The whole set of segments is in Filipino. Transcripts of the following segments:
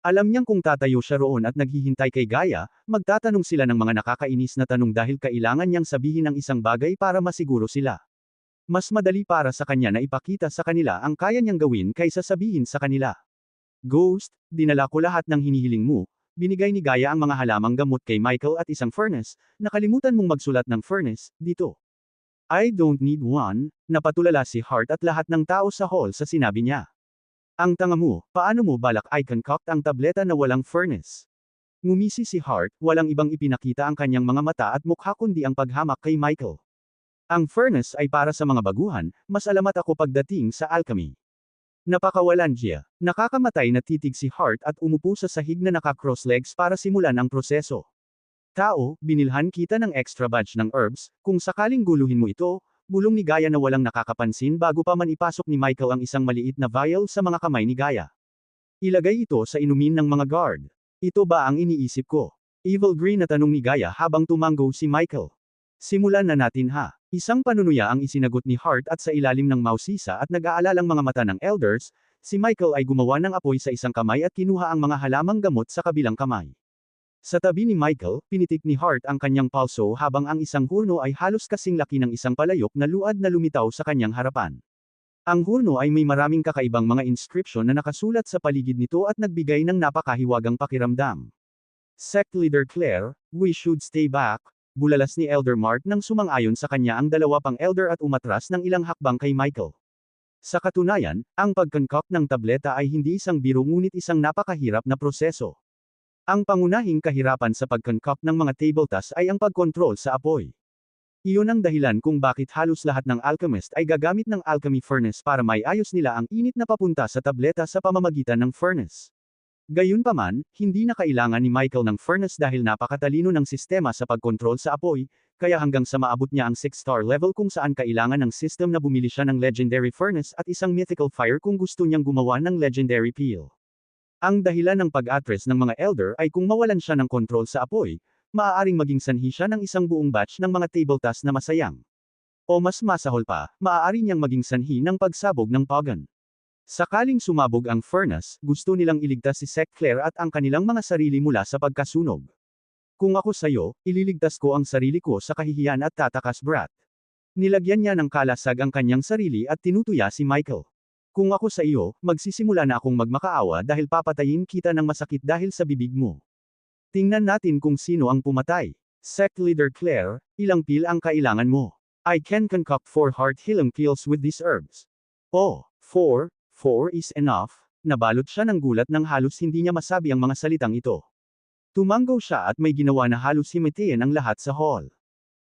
Alam niyang kung tatayo siya roon at naghihintay kay Gaia, magtatanong sila ng mga nakakainis na tanong dahil kailangan niyang sabihin ang isang bagay para masiguro sila. Mas madali para sa kanya na ipakita sa kanila ang kaya niyang gawin kaysa sabihin sa kanila. Ghost, dinala ko lahat ng hinihiling mo. Binigay ni Gaia ang mga halamang gamot kay Michael at isang furnace. Nakalimutan mong magsulat ng furnace, dito. I don't need one, napatulala si Hart at lahat ng tao sa hall sa sinabi niya. Ang tanga mo, paano mo balak ay concoct ang tableta na walang furnace? Ngumisi si Hart, walang ibang ipinakita ang kanyang mga mata at mukha kundi ang paghamak kay Michael. Ang furnace ay para sa mga baguhan, mas alamat ako pagdating sa alchemy. Napakawalandiya. Nakakamatay na titig si Hart at umupo sa sahig na naka-cross legs para simulan ang proseso. Tao, binilhan kita ng extra batch ng herbs, kung sakaling guluhin mo ito, bulong ni Gaia na walang nakakapansin bago pa man ipasok ni Michael ang isang maliit na vial sa mga kamay ni Gaia. Ilagay ito sa inumin ng mga guard. Ito ba ang iniisip ko? Evil Green na tanong ni Gaia habang tumango si Michael. Simulan na natin ha. Isang panunuya ang isinagot ni Hart at sa ilalim ng mausisa at nag-aalalang mga mata ng elders, si Michael ay gumawa ng apoy sa isang kamay at kinuha ang mga halamang gamot sa kabilang kamay. Sa tabi ni Michael, pinitik ni Hart ang kanyang palso habang ang isang hurno ay halos kasing laki ng isang palayok na luad na lumitaw sa kanyang harapan. Ang hurno ay may maraming kakaibang mga inscription na nakasulat sa paligid nito at nagbigay ng napakahiwagang pakiramdam. Sect Leader Claire, we should stay back, bulalas ni Elder Mark nang sumang-ayon sa kanya ang dalawa pang elder at umatras ng ilang hakbang kay Michael. Sa katunayan, ang pag-concoct ng tableta ay hindi isang biro ngunit isang napakahirap na proseso. Ang pangunahing kahirapan sa pag-concoct ng mga table tasks ay ang pagkontrol sa apoy. Iyon ang dahilan kung bakit halos lahat ng alchemist ay gagamit ng alchemy furnace para maiayos nila ang init na papunta sa tableta sa pamamagitan ng furnace. Gayunpaman, hindi na kailangan ni Michael ng furnace dahil napakatalino ng sistema sa pagkontrol sa apoy, kaya hanggang sa maabot niya ang 6-star level kung saan kailangan ng system na bumili siya ng legendary furnace at isang mythical fire kung gusto niyang gumawa ng legendary peel. Ang dahilan ng pag-address ng mga elder ay kung mawalan siya ng kontrol sa apoy, maaaring maging sanhi siya ng isang buong batch ng mga table tasks na masayang. O mas masahol pa, maaari niyang maging sanhi ng pagsabog ng pagan. Sakaling sumabog ang furnace, gusto nilang iligtas si Sect Claire at ang kanilang mga sarili mula sa pagkasunog. Kung ako sayo, ililigtas ko ang sarili ko sa kahihiyan at tatakas brat. Nilagyan niya ng kalasag ang kanyang sarili at tinutuya si Michael. Kung ako sa iyo, magsisimula na akong magmakaawa dahil papatayin kita ng masakit dahil sa bibig mo. Tingnan natin kung sino ang pumatay. Sect Leader Claire, ilang pil ang kailangan mo? I can concoct 4 heart healing pills with these herbs. Oh, 4 is enough. Nabalot siya ng gulat nang halos hindi niya masabi ang mga salitang ito. Tumanggaw siya at may ginawa na halos himatayin ang lahat sa hall.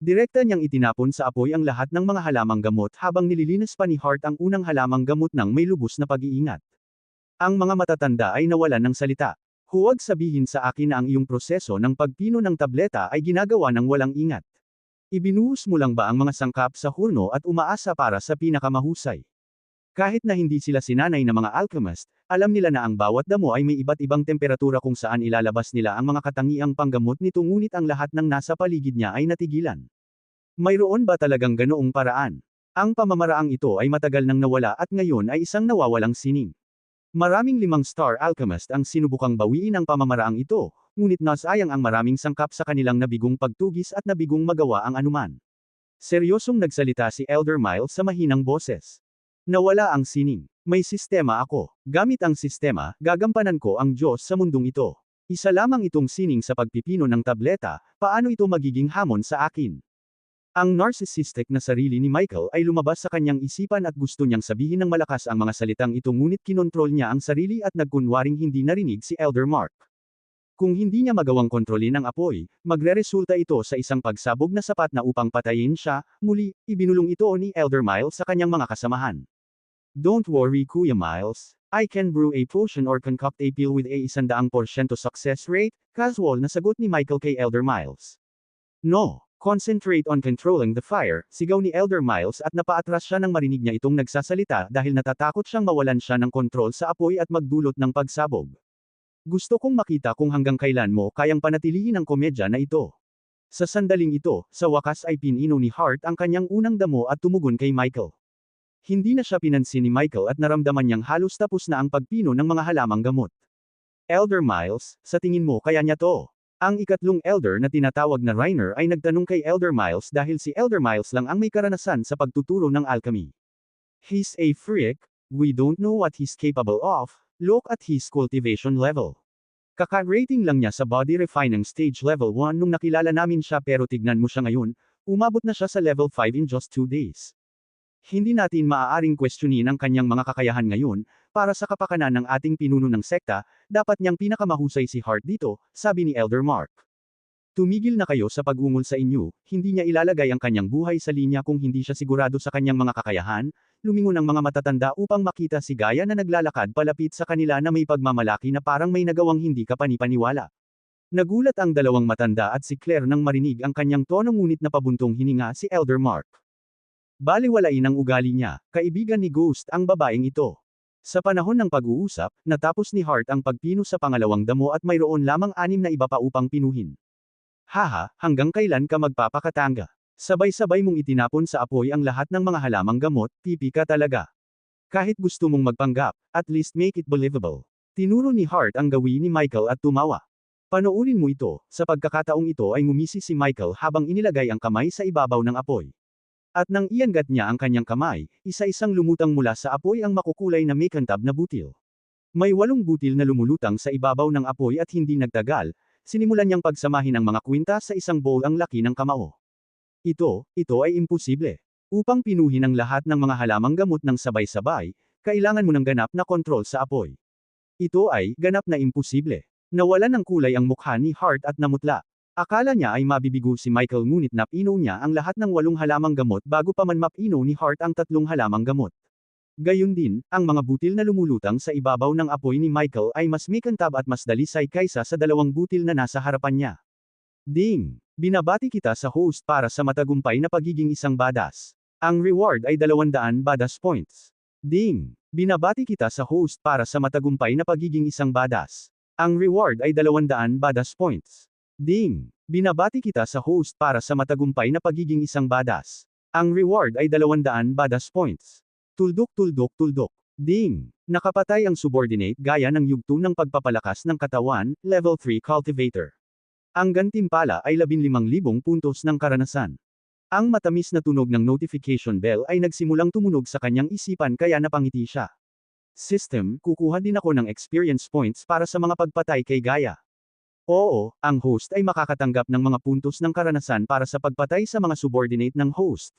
Direkta niyang itinapon sa apoy ang lahat ng mga halamang gamot habang nililinis pa ni Hart ang unang halamang gamot ng may lubos na pag-iingat. Ang mga matatanda ay nawalan ng salita. Huwag sabihin sa akin na ang iyong proseso ng pagpino ng tableta ay ginagawa ng walang ingat. Ibinuhos mo lang ba ang mga sangkap sa hurno at umaasa para sa pinakamahusay? Kahit na hindi sila sinanay na mga alchemist, alam nila na ang bawat damo ay may iba't ibang temperatura kung saan ilalabas nila ang mga katangiang panggamot nito ngunit ang lahat ng nasa paligid niya ay natigilan. Mayroon ba talagang ganoong paraan? Ang pamamaraang ito ay matagal nang nawala at ngayon ay isang nawawalang sining. Maraming 5-star alchemist ang sinubukang bawiin ang pamamaraang ito, ngunit nasayang ang maraming sangkap sa kanilang nabigong pagtugis at nabigong magawa ang anuman. Seryosong nagsalita si Elder Miles sa mahinang boses. Nawala ang sining. May sistema ako. Gamit ang sistema, gagampanan ko ang Diyos sa mundong ito. Isa lamang itong sining sa pagpipino ng tableta, paano ito magiging hamon sa akin? Ang narcissistic na sarili ni Michael ay lumabas sa kanyang isipan at gusto niyang sabihin ng malakas ang mga salitang ito ngunit kinontrol niya ang sarili at nagkunwaring hindi narinig si Elder Mark. Kung hindi niya magawang kontrolin ang apoy, magreresulta ito sa isang pagsabog na sapat na upang patayin siya, muli, ibinulong ito ni Elder Miles sa kanyang mga kasamahan. Don't worry Kuya Miles, I can brew a potion or concoct a pill with a 100% success rate, casual na sagot ni Michael kay Elder Miles. No, concentrate on controlling the fire, sigaw ni Elder Miles at napaatras siya nang marinig niya itong nagsasalita dahil natatakot siyang mawalan siya ng kontrol sa apoy at magdulot ng pagsabog. Gusto kong makita kung hanggang kailan mo kayang panatilihin ang komedya na ito. Sa sandaling ito, sa wakas ay pinino ni Hart ang kanyang unang damo at tumugon kay Michael. Hindi na siya pinansin ni Michael at naramdaman niyang halos tapos na ang pagpino ng mga halamang gamot. Elder Miles, sa tingin mo kaya niya to? Ang ikatlong Elder na tinatawag na Reiner ay nagtanong kay Elder Miles dahil si Elder Miles lang ang may karanasan sa pagtuturo ng alchemy. He's a freak, we don't know what he's capable of, look at his cultivation level. Kaka-rating lang niya sa body refining stage level 1 nung nakilala namin siya pero tignan mo siya ngayon, umabot na siya sa level 5 in just 2 days. Hindi natin maaaring questionin ang kanyang mga kakayahan ngayon, para sa kapakanan ng ating pinuno ng sekta, dapat niyang pinakamahusay si Hart dito, sabi ni Elder Mark. Tumigil na kayo sa pag-ungol sa inyo, hindi niya ilalagay ang kanyang buhay sa linya kung hindi siya sigurado sa kanyang mga kakayahan, lumingon ang mga matatanda upang makita si Gaia na naglalakad palapit sa kanila na may pagmamalaki na parang may nagawang hindi kapanipaniwala. Nagulat ang dalawang matanda at si Claire nang marinig ang kanyang tono ngunit napabuntong hininga si Elder Mark. Baliwalain ang ugali niya, kaibigan ni Ghost ang babaeng ito. Sa panahon ng pag-uusap, natapos ni Hart ang pagpino sa pangalawang damo at mayroon lamang 6 na iba pa upang pinuhin. Haha, hanggang kailan ka magpapakatanga? Sabay-sabay mong itinapon sa apoy ang lahat ng mga halamang gamot, pipi ka talaga. Kahit gusto mong magpanggap, at least make it believable. Tinuro ni Hart ang gawin ni Michael at tumawa. Panoorin mo ito, sa pagkakataong ito ay ngumisi si Michael habang inilagay ang kamay sa ibabaw ng apoy. At nang iangat niya ang kanyang kamay, isa-isang lumutang mula sa apoy ang makukulay na makantab na butil. May 8 butil na lumulutang sa ibabaw ng apoy at hindi nagtagal, sinimulan niyang pagsamahin ang mga kwinta sa isang bowl ang laki ng kamao. Ito ay imposible. Upang pinuhin ang lahat ng mga halamang gamot ng sabay-sabay, kailangan mo ng ganap na kontrol sa apoy. Ito ay ganap na imposible. Nawalan ng kulay ang mukha ni Hart at namutla. Akala niya ay mabibigo si Michael ngunit napino niya ang lahat ng 8 halamang gamot bago pa man mapino ni Hart ang 3 halamang gamot. Gayun din, ang mga butil na lumulutang sa ibabaw ng apoy ni Michael ay mas mikantab at mas dalisay kaysa sa 2 butil na nasa harapan niya. Ding! Binabati kita sa host para sa matagumpay na pagiging isang badass. Ang reward ay 200 badass points. Ding! Binabati kita sa host para sa matagumpay na pagiging isang badass. Ang reward ay 200 badass points. Ding! Binabati kita sa host para sa matagumpay na pagiging isang badass. Ang reward ay 200 badass points. Tuldok tuldok tuldok. Ding! Nakapatay ang subordinate gaya ng yugto ng pagpapalakas ng katawan, level 3 cultivator. Ang gantimpala ay 15,000 puntos ng karanasan. Ang matamis na tunog ng notification bell ay nagsimulang tumunog sa kanyang isipan kaya napangiti siya. System, kukuha din ako ng experience points para sa mga pagpatay kay Gaia. Oo, ang host ay makakatanggap ng mga puntos ng karanasan para sa pagpatay sa mga subordinate ng host.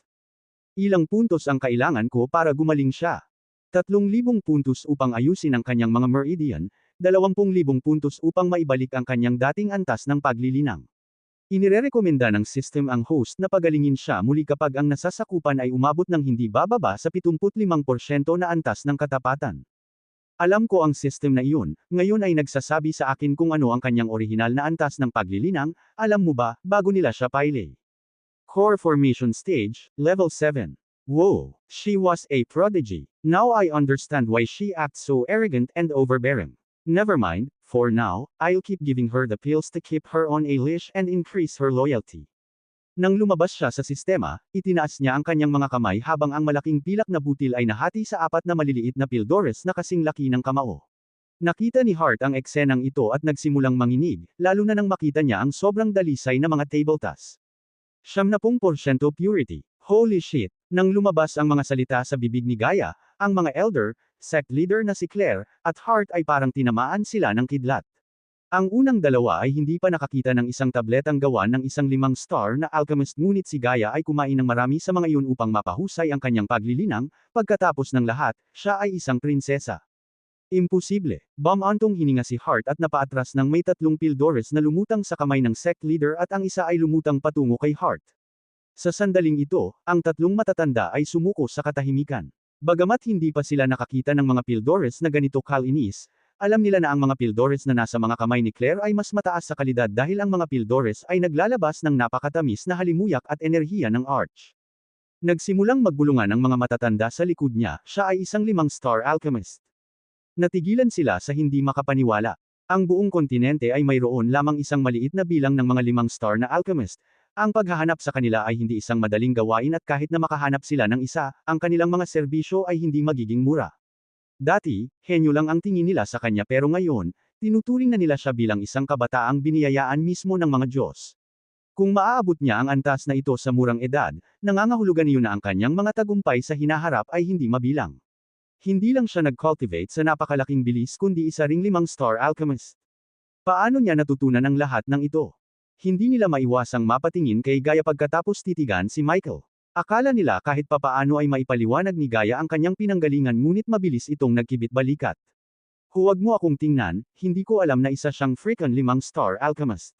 Ilang puntos ang kailangan ko para gumaling siya? 3,000 puntos upang ayusin ang kanyang mga meridian, 20,000 puntos upang maibalik ang kanyang dating antas ng paglilinang. Inirerekomenda ng system ang host na pagalingin siya muli kapag ang nasasakupan ay umabot ng hindi bababa sa 75% na antas ng katapatan. Alam ko ang system na iyon, ngayon ay nagsasabi sa akin kung ano ang kanyang orihinal na antas ng paglilinang, alam mo ba, bago nila siya pailay. Core Formation Stage, Level 7. Whoa, she was a prodigy. Now I understand why she acts so arrogant and overbearing. Never mind, for now, I'll keep giving her the pills to keep her on a leash and increase her loyalty. Nang lumabas siya sa sistema, itinaas niya ang kanyang mga kamay habang ang malaking pilak na butil ay nahati sa 4 na maliliit na pildores na kasing laki ng kamao. Nakita ni Hart ang eksenang ito at nagsimulang manginig, lalo na nang makita niya ang sobrang dalisay na mga table tas. 70% purity. Holy shit! Nang lumabas ang mga salita sa bibig ni Gaia, ang mga elder, sect leader na si Claire, at Hart ay parang tinamaan sila ng kidlat. Ang unang dalawa ay hindi pa nakakita ng isang tabletang gawa ng isang 5-star na alchemist ngunit si Gaia ay kumain ng marami sa mga iyon upang mapahusay ang kanyang paglilinang, pagkatapos ng lahat, siya ay isang prinsesa. Imposible. Bumantong hininga si Hart at napaatras ng may 3 pildores na lumutang sa kamay ng sect leader at ang isa ay lumutang patungo kay Hart. Sa sandaling ito, ang 3 matatanda ay sumuko sa katahimikan. Bagamat hindi pa sila nakakita ng mga pildores na ganito kalinis, alam nila na ang mga pildores na nasa mga kamay ni Claire ay mas mataas sa kalidad dahil ang mga pildores ay naglalabas ng napakatamis na halimuyak at enerhiya ng arch. Nagsimulang magbulungan ang mga matatanda sa likod niya, siya ay isang 5-star alchemist. Natigilan sila sa hindi makapaniwala. Ang buong kontinente ay mayroon lamang isang maliit na bilang ng mga 5-star na alchemist. Ang paghahanap sa kanila ay hindi isang madaling gawain at kahit na makahanap sila ng isa, ang kanilang mga serbisyo ay hindi magiging mura. Dati, henyo lang ang tingin nila sa kanya pero ngayon, Tinuturing na nila siya bilang isang kabataang biniyayaan mismo ng mga Diyos. Kung maaabot niya ang antas na ito sa murang edad, nangangahulugan iyon na ang kanyang mga tagumpay sa hinaharap ay hindi mabilang. Hindi lang siya nag-cultivate sa napakalaking bilis kundi isa ring 5-star alchemist. Paano niya natutunan ang lahat ng ito? Hindi nila maiwasang mapatingin kay Gaia pagkatapos titigan si Michael. Akala nila kahit papaano ay maipaliwanag ni Gaia ang kanyang pinanggalingan ngunit mabilis itong nagkibit-balikat. Huwag mo akong tingnan, hindi ko alam na isa siyang freaking 5-star alchemist.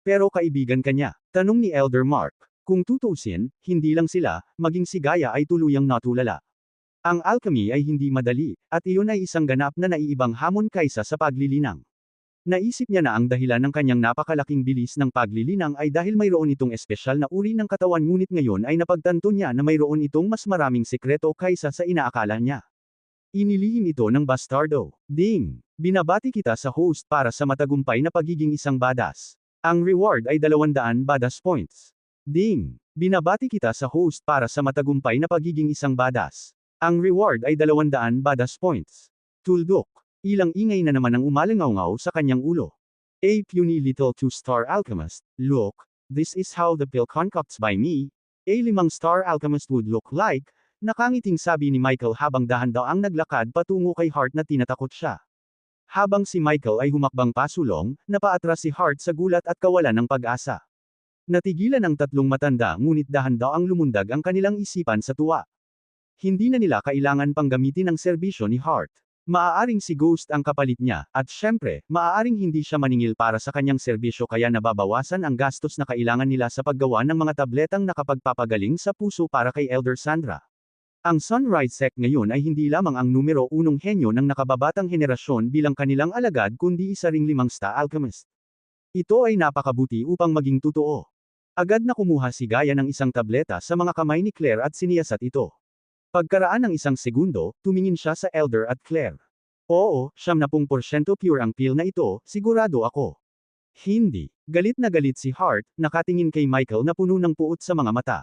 Pero kaibigan ka niya, tanong ni Elder Mark. Kung tutuusin, hindi lang sila, maging si Gaia ay tuluyang natulala. Ang alchemy ay hindi madali, at iyon ay isang ganap na naiibang hamon kaysa sa paglilinang. Naisip niya na ang dahilan ng kanyang napakalaking bilis ng paglilinang ay dahil mayroon itong espesyal na uri ng katawan ngunit ngayon ay napagtanto niya na mayroon itong mas maraming sekreto kaysa sa inaakala niya. Inilihim ito ng bastardo. Ding! Binabati kita sa host para sa matagumpay na pagiging isang badass. Ang reward ay 200 badass points. Ding! Binabati kita sa host para sa matagumpay na pagiging isang badass. Ang reward ay 200 badass points. Tuldok. Ilang ingay na naman ang umalangaw sa kanyang ulo. A puny little 2-star alchemist, look, this is how the pill concocts by me, a 5-star alchemist would look like, nakangiting sabi ni Michael habang dahan-daang naglakad patungo kay Hart na tinatakot siya. Habang si Michael ay humakbang pasulong, napaatras si Hart sa gulat at kawalan ng pag-asa. Natigilan ang tatlong matanda ngunit dahan-daang lumundag ang kanilang isipan sa tuwa. Hindi na nila kailangan pang gamitin ang serbisyo ni Hart. Maaaring si Ghost ang kapalit niya, at syempre, maaaring hindi siya maningil para sa kanyang serbisyo kaya nababawasan ang gastos na kailangan nila sa paggawa ng mga tabletang nakapagpapagaling sa puso para kay Elder Sandra. Ang Sunrise Sect ngayon ay hindi lamang ang numero 1 henyo ng nakababatang henerasyon bilang kanilang alagad kundi isa ring 5-star alchemist. Ito ay napakabuti upang maging totoo. Agad na kumuha si Gaia ng isang tableta sa mga kamay ni Claire at siniyasat ito. Pagkaraan ng isang segundo, tumingin siya sa Elder at Claire. Oo, 70% pure ang pill na ito, sigurado ako. Hindi. Galit na galit si Hart, nakatingin kay Michael na puno ng puot sa mga mata.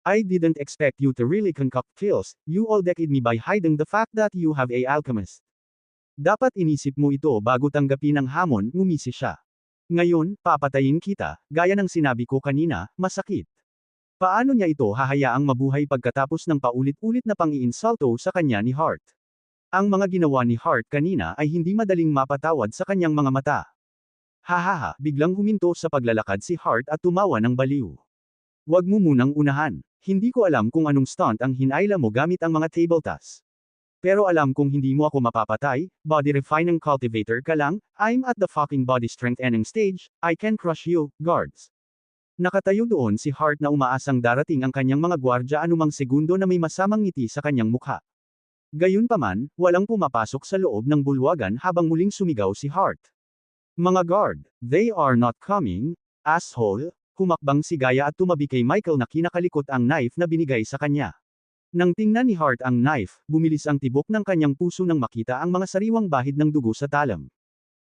I didn't expect you to really concoct pills, you all decked me by hiding the fact that you have a alchemist. Dapat inisip mo ito bago tanggapin ang hamon, ngumisi siya. Ngayon, papatayin kita, gaya ng sinabi ko kanina, masakit. Paano niya ito hahayaang mabuhay pagkatapos ng paulit-ulit na pang-iinsulto sa kanya ni Hart? Ang mga ginawa ni Hart kanina ay hindi madaling mapatawad sa kanyang mga mata. Hahaha, biglang huminto sa paglalakad si Hart at tumawa ng baliw. Wag mo munang unahan. Hindi ko alam kung anong stunt ang hinayla mo gamit ang mga table tasks. Pero alam kong hindi mo ako mapapatay, body refining cultivator ka lang, I'm at the fucking body strengthening stage, I can crush you, guards. Nakatayo doon si Hart na umaasang darating ang kanyang mga gwardya anumang segundo na may masamang ngiti sa kanyang mukha. Gayunpaman, walang pumapasok sa loob ng bulwagan habang muling sumigaw si Hart. Mga guard, they are not coming, asshole, humakbang si Gaia at tumabi kay Michael na kinakalikot ang knife na binigay sa kanya. Nang tingnan ni Hart ang knife, bumilis ang tibok ng kanyang puso nang makita ang mga sariwang bahid ng dugo sa talam.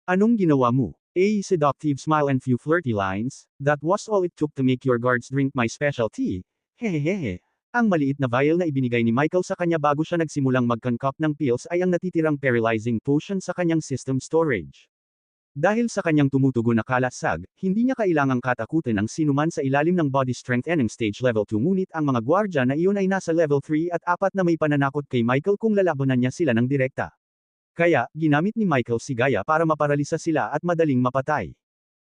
Anong ginawa mo? A seductive smile and few flirty lines, that was all it took to make your guards drink my special tea. Hehehehe. Ang maliit na vial na ibinigay ni Michael sa kanya bago siya nagsimulang mag-concoct ng pills ay ang natitirang paralyzing potion sa kanyang system storage. Dahil sa kanyang tumutugon na kalasag, hindi niya kailangang katakutin ang sinuman sa ilalim ng body strengthening stage level 2 ngunit ang mga gwardya na iyon ay nasa level 3 at 4 na may pananakot kay Michael kung lalabanan niya sila ng direkta. Kaya, ginamit ni Michael si Gaia para maparalisa sila at madaling mapatay.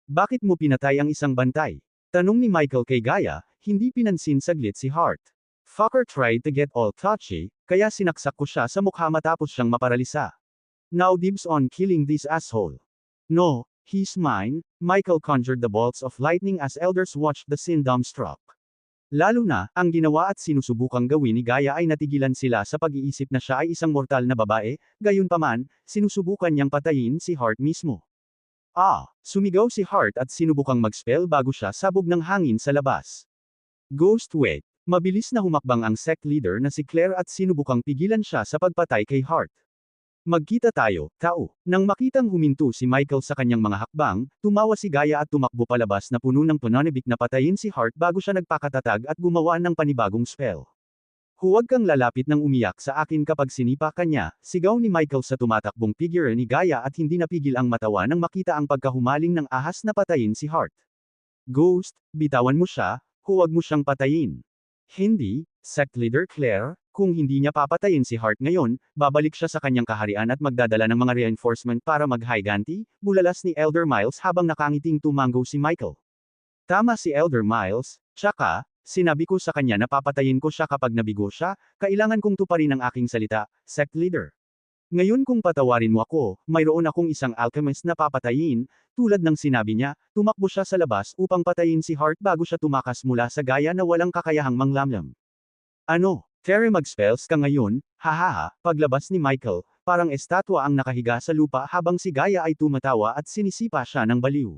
Bakit mo pinatay ang isang bantay? Tanong ni Michael kay Gaia, hindi pinansin saglit si Hart. Fucker tried to get all touchy, kaya sinaksak ko siya sa mukha matapos siyang maparalisa. Now dibs on killing this asshole. No, he's mine, Michael conjured the bolts of lightning as elders watched the scene dumbstruck. Lalo na, ang ginawa at sinusubukang gawin ni Gaia ay natigilan sila sa pag-iisip na siya ay isang mortal na babae, gayunpaman, sinusubukan niyang patayin si Hart mismo. Sumigaw si Hart at sinubukang mag-spell bago siya sabog ng hangin sa labas. Ghost wait. Mabilis na humakbang ang sect leader na si Claire at sinubukang pigilan siya sa pagpatay kay Hart. Magkita tayo, tao. Nang makitang huminto si Michael sa kanyang mga hakbang, tumawa si Gaia at tumakbo palabas na puno ng pananabik na patayin si Hart bago siya nagpakatatag at gumawa ng panibagong spell. Huwag kang lalapit ng umiyak sa akin kapag sinipa ka niya, sigaw ni Michael sa tumatakbong figure ni Gaia at hindi napigil ang matawa nang makita ang pagkahumaling ng ahas na patayin si Hart. Ghost, bitawan mo siya, huwag mo siyang patayin. Hindi, Sect Leader Claire, kung hindi niya papatayin si Hart ngayon, babalik siya sa kanyang kaharian at magdadala ng mga reinforcement para mag-higanti, bulalas ni Elder Miles habang nakangiting tumango si Michael. Tama si Elder Miles, tsaka, sinabi ko sa kanya na papatayin ko siya kapag nabigo siya, kailangan kong tuparin ang aking salita, Sect Leader. Ngayon kung patawarin mo ako, mayroon akong isang alchemist na papatayin, tulad ng sinabi niya, tumakbo siya sa labas upang patayin si Hart bago siya tumakas mula sa Gaia na walang kakayahang manglamlam. Ano, Terry mag-spells ka ngayon, hahaha, paglabas ni Michael, parang estatwa ang nakahiga sa lupa habang si Gaia ay tumatawa at sinisipa siya ng baliw.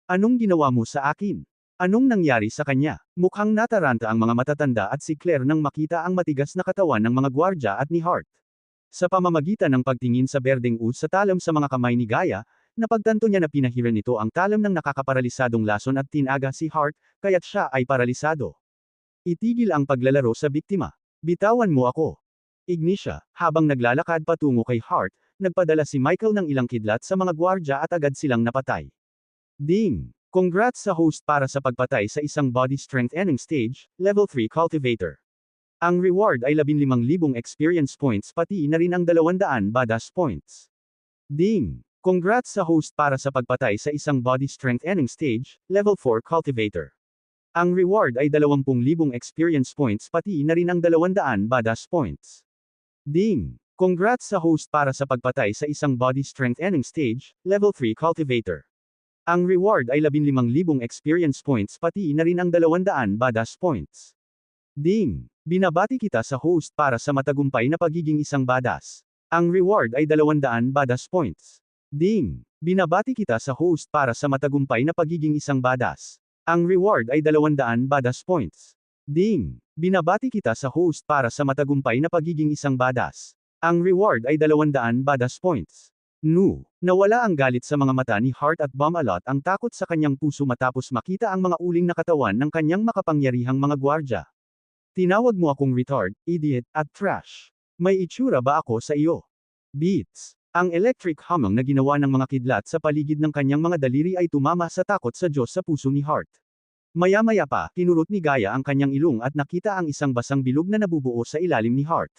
Anong ginawa mo sa akin? Anong nangyari sa kanya? Mukhang nataranta ang mga matatanda at si Claire nang makita ang matigas na katawan ng mga gwardya at ni Hart. Sa pamamagitan ng pagtingin sa berdeng sa talam sa mga kamay ni Gaia, napagtanto niya na pinahiran nito ang talam ng nakakaparalisadong lason at tinaga si Hart, kaya't siya ay paralisado. Itigil ang paglalaro sa biktima. Bitawan mo ako. Ignisha, habang naglalakad patungo kay Hart, nagpadala si Michael ng ilang kidlat sa mga gwardya at agad silang napatay. Ding! Congrats sa host para sa pagpatay sa isang body strength ending stage, level 3 cultivator. Ang reward ay 15,000 experience points pati na rin ang 200 badass points. Ding! Congrats sa host para sa pagpatay sa isang body strength ending stage, level 4 cultivator. Ang reward ay 20,000 experience points pati na rin ang 200 badass points. Ding! Congrats sa host para sa pagpatay sa isang body strength ending stage, level 3 cultivator. Ang reward ay 15,000 experience points pati na rin ang 200 badass points. Ding! Binabati kita sa host para sa matagumpay na pagiging isang badass. Ang reward ay 200 badass points. Ding! Binabati kita sa host para sa matagumpay na pagiging isang badass. Ang reward ay 200 badass points. Ding! Binabati kita sa host para sa matagumpay na pagiging isang badass. Ang reward ay 200 badass points. Nawala ang galit sa mga mata ni Hart at bumalot ang takot sa kanyang puso matapos makita ang mga uling na katawan ng kanyang makapangyarihang mga gwardya. Tinawag mo akong retard, idiot, at trash. May itsura ba ako sa iyo? Beats. Ang electric hammer na ginawa ng mga kidlat sa paligid ng kanyang mga daliri ay tumama sa takot sa Diyos sa puso ni Hart. Maya-maya pa, kinurot ni Gaia ang kanyang ilong at nakita ang isang basang bilog na nabubuo sa ilalim ni Hart.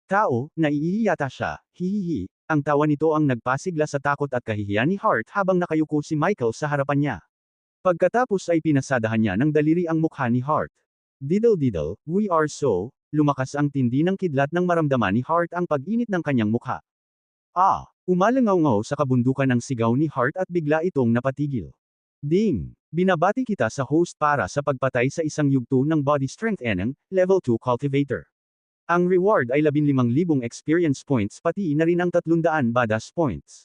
Tao, naiihi yata siya, hihihi. Ang tawa nito ang nagpasigla sa takot at kahihiyan ni Hart habang nakayuko si Michael sa harapan niya. Pagkatapos ay pinasadahan niya ng daliri ang mukha ni Hart. Diddle, we are so, lumakas ang tindi ng kidlat nang maramdaman ni Hart ang pag-init ng kanyang mukha. Umalangaw-ngaw sa kabundukan ng sigaw ni Hart at bigla itong napatigil. Ding! Binabati kita sa host para sa pagpatay sa isang yugto ng body strength eneng, level 2 cultivator. Ang reward ay 15,000 experience points pati na rin ang 300 badass points.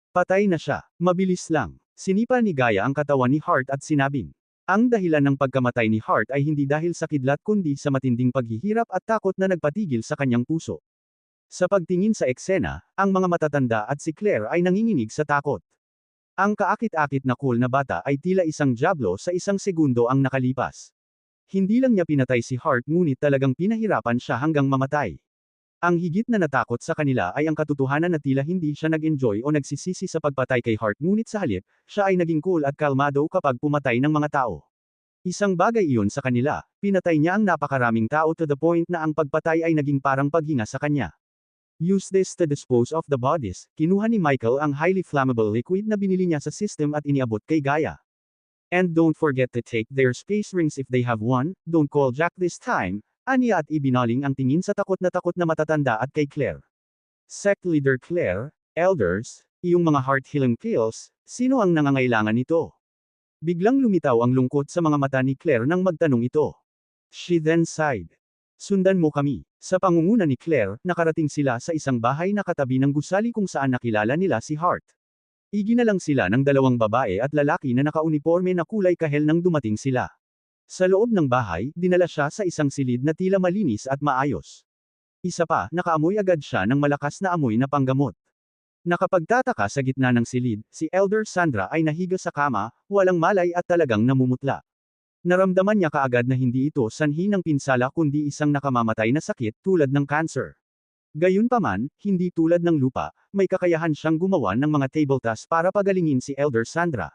Patay na siya. Mabilis lang. Sinipa ni Gaia ang katawan ni Hart at sinabing, ang dahilan ng pagkamatay ni Hart ay hindi dahil sa kidlat kundi sa matinding paghihirap at takot na nagpatigil sa kanyang puso. Sa pagtingin sa eksena, ang mga matatanda at si Claire ay nanginginig sa takot. Ang kaakit-akit na cool na bata ay tila isang diablo sa isang segundo ang nakalipas. Hindi lang niya pinatay si Hart ngunit talagang pinahirapan siya hanggang mamatay. Ang higit na natakot sa kanila ay ang katotohanan na tila hindi siya nag-enjoy o nagsisisi sa pagpatay kay Hart ngunit sa halip, siya ay naging cool at kalmado kapag pumatay ng mga tao. Isang bagay iyon sa kanila, pinatay niya ang napakaraming tao to the point na ang pagpatay ay naging parang paghinga sa kanya. Use this to dispose of the bodies. Kinuha ni Michael ang highly flammable liquid na binili niya sa system at iniabot kay Gaia. And don't forget to take their space rings if they have one, don't call Jack this time, aniya at ibinaling ang tingin sa takot na matatanda at kay Claire. Sect Leader Claire, Elders, iyong mga heart healing pills, sino ang nangangailangan nito? Biglang lumitaw ang lungkot sa mga mata ni Claire nang magtanong ito. She then sighed. Sundan mo kami. Sa pangunguna ni Claire, nakarating sila sa isang bahay na katabi ng gusali kung saan nakilala nila si Hart. Iginalang sila ng dalawang babae at lalaki na nakauniporme na kulay kahel nang dumating sila. Sa loob ng bahay, dinala siya sa isang silid na tila malinis at maayos. Isa pa, nakaamoy agad siya ng malakas na amoy na panggamot. Nakapagtataka sa gitna ng silid, si Elder Sandra ay nahiga sa kama, walang malay at talagang namumutla. Naramdaman niya kaagad na hindi ito sanhi ng pinsala kundi isang nakamamatay na sakit tulad ng cancer. Gayunpaman, hindi tulad ng lupa, may kakayahan siyang gumawa ng mga table tasks para pagalingin si Elder Sandra.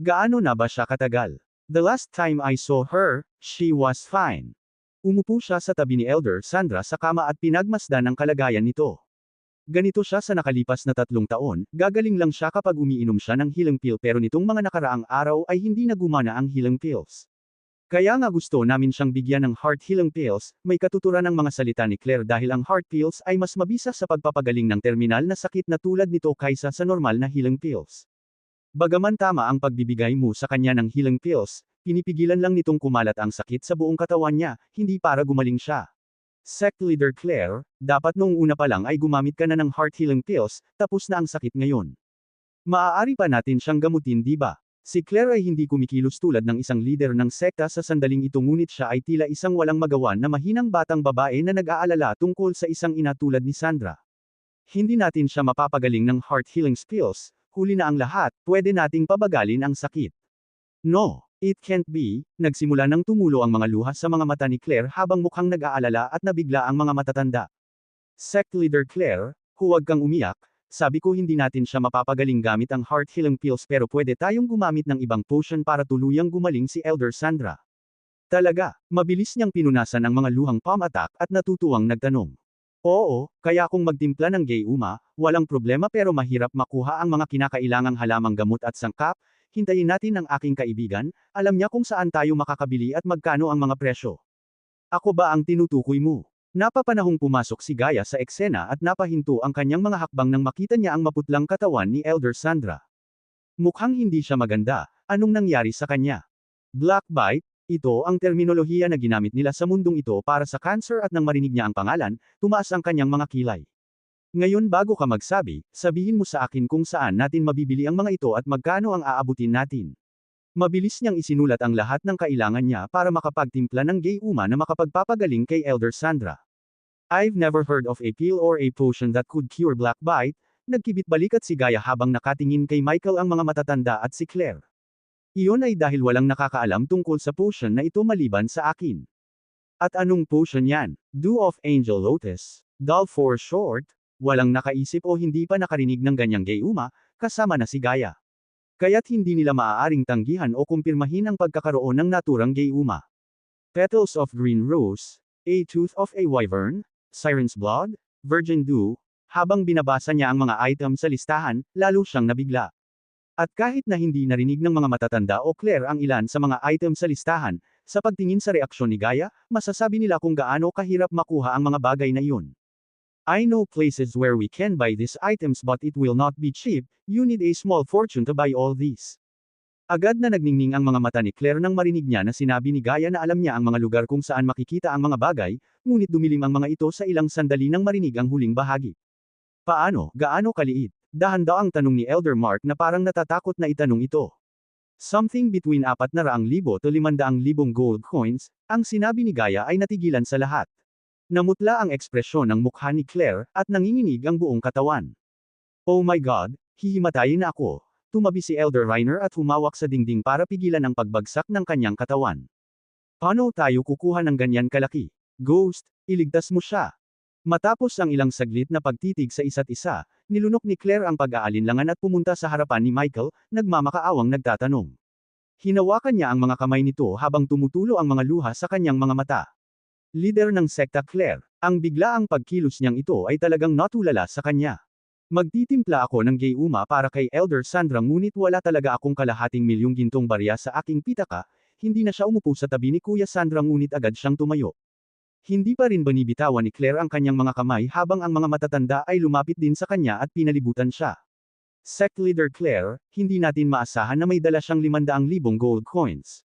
Gaano na ba siya katagal? The last time I saw her, she was fine. Umupo siya sa tabi ni Elder Sandra sa kama at pinagmasdan ang kalagayan nito. Ganito siya sa nakalipas na 3 taon, gagaling lang siya kapag umiinom siya ng healing pill pero nitong mga nakaraang araw ay hindi na gumana ang healing pills. Kaya nga gusto namin siyang bigyan ng heart healing pills, may katuturan ng mga salita ni Claire dahil ang heart pills ay mas mabisa sa pagpapagaling ng terminal na sakit na tulad nito kaysa sa normal na healing pills. Bagaman tama ang pagbibigay mo sa kanya ng healing pills, pinipigilan lang nitong kumalat ang sakit sa buong katawan niya, hindi para gumaling siya. Sect Leader Claire, dapat noong una pa lang ay gumamit ka na ng heart healing pills, tapos na ang sakit ngayon. Maaari pa natin siyang gamutin di ba? Si Claire ay hindi kumikilos tulad ng isang leader ng sekta sa sandaling ito ngunit siya ay tila isang walang magawan na mahinang batang babae na nag-aalala tungkol sa isang ina tulad ni Sandra. Hindi natin siya mapapagaling ng heart healing pills, huli na ang lahat, pwede nating pabagalin ang sakit. No. It can't be, nagsimula nang tumulo ang mga luha sa mga mata ni Claire habang mukhang nag-aalala at nabigla ang mga matatanda. Sect Leader Claire, huwag kang umiyak, sabi ko hindi natin siya mapapagaling gamit ang heart healing pills pero pwede tayong gumamit ng ibang potion para tuluyang gumaling si Elder Sandra. Talaga, mabilis niyang pinunasan ang mga luhang palm attack at natutuwang nagtanong. Oo, kaya kung magtimpla ng Gayuma, walang problema pero mahirap makuha ang mga kinakailangang halamang gamot at sangkap. Hintayin natin ang aking kaibigan, alam niya kung saan tayo makakabili at magkano ang mga presyo. Ako ba ang tinutukoy mo? Napapanahong pumasok si Gaia sa eksena at napahinto ang kanyang mga hakbang nang makita niya ang maputlang katawan ni Elder Sandra. Mukhang hindi siya maganda, anong nangyari sa kanya? Black Bite, ito ang terminolohiya na ginamit nila sa mundong ito para sa cancer at nang marinig niya ang pangalan, tumaas ang kanyang mga kilay. Ngayon bago ka magsabi, sabihin mo sa akin kung saan natin mabibili ang mga ito at magkano ang aabutin natin. Mabilis niyang isinulat ang lahat ng kailangan niya para makapagtimpla ng Gayuma na makapagpapagaling kay Elder Sandra. I've never heard of a pill or a potion that could cure black bite, nagkibit balikat si Gaia habang nakatingin kay Michael ang mga matatanda at si Claire. Iyon ay dahil walang nakakaalam tungkol sa potion na ito maliban sa akin. At anong potion yan? Dew of Angel Lotus, DAL for short. Walang nakaisip o hindi pa nakarinig ng ganyang Gayuma, kasama na si Gaia. Kaya't hindi nila maaaring tanggihan o kumpirmahin ang pagkakaroon ng naturang Gayuma. Petals of Green Rose, A Tooth of a Wyvern, Siren's Blood, Virgin Dew, habang binabasa niya ang mga item sa listahan, lalo siyang nabigla. At kahit na hindi narinig ng mga matatanda o Claire ang ilan sa mga item sa listahan, sa pagtingin sa reaksyon ni Gaia, masasabi nila kung gaano kahirap makuha ang mga bagay na iyon. I know places where we can buy these items but it will not be cheap, you need a small fortune to buy all these. Agad na nagningning ang mga mata ni Claire nang marinig niya na sinabi ni Gaia na alam niya ang mga lugar kung saan makikita ang mga bagay, ngunit dumilim ang mga ito sa ilang sandali nang marinig ang huling bahagi. Paano, gaano kaliit? Dahan-daang tanong ni Elder Mark na parang natatakot na itanong ito. Something between 400,000 to 500,000 gold coins, ang sinabi ni Gaia ay natigilan sa lahat. Namutla ang ekspresyon ng mukha ni Claire, at nanginginig ang buong katawan. Oh my God, hihimatayin na ako. Tumabi si Elder Reiner at humawak sa dingding para pigilan ang pagbagsak ng kanyang katawan. Paano tayo kukuha ng ganyan kalaki? Ghost, iligtas mo siya. Matapos ang ilang saglit na pagtitig sa isa't isa, nilunok ni Claire ang pag-aalinlangan at pumunta sa harapan ni Michael, nagmamakaawang nagtatanong. Hinawakan niya ang mga kamay nito habang tumutulo ang mga luha sa kanyang mga mata. Leader ng sekta Claire, ang biglaang pagkilos niyang ito ay talagang natulala sa kanya. Magtitimpla ako ng Gayuma para kay Elder Sandra ngunit wala talaga akong kalahating milyong gintong barya sa aking pitaka, hindi na siya umupo sa tabi ni Kuya Sandra ngunit agad siyang tumayo. Hindi pa rin binibitawan ni Claire ang kanyang mga kamay habang ang mga matatanda ay lumapit din sa kanya at pinalibutan siya. Sect Leader Claire, hindi natin maasahan na may dala siyang 500,000 gold coins.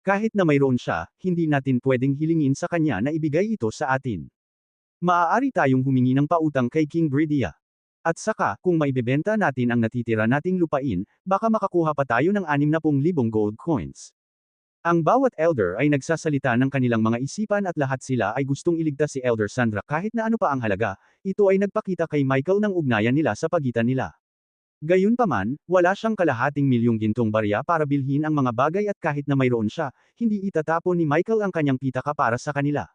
Kahit na mayroon siya, hindi natin pwedeng hilingin sa kanya na ibigay ito sa atin. Maaari tayong humingi ng pautang kay King Bridia. At saka, kung maibebenta natin ang natitira nating lupain, baka makakuha pa tayo ng 60,000 gold coins. Ang bawat elder ay nagsasalita ng kanilang mga isipan at lahat sila ay gustong iligtas si Elder Sandra kahit na ano pa ang halaga, ito ay nagpakita kay Michael ng ugnayan nila sa pagitan nila. Gayunpaman, wala siyang kalahating milyong gintong barya para bilhin ang mga bagay at kahit na mayroon siya, hindi itatapon ni Michael ang kanyang pitaka para sa kanila.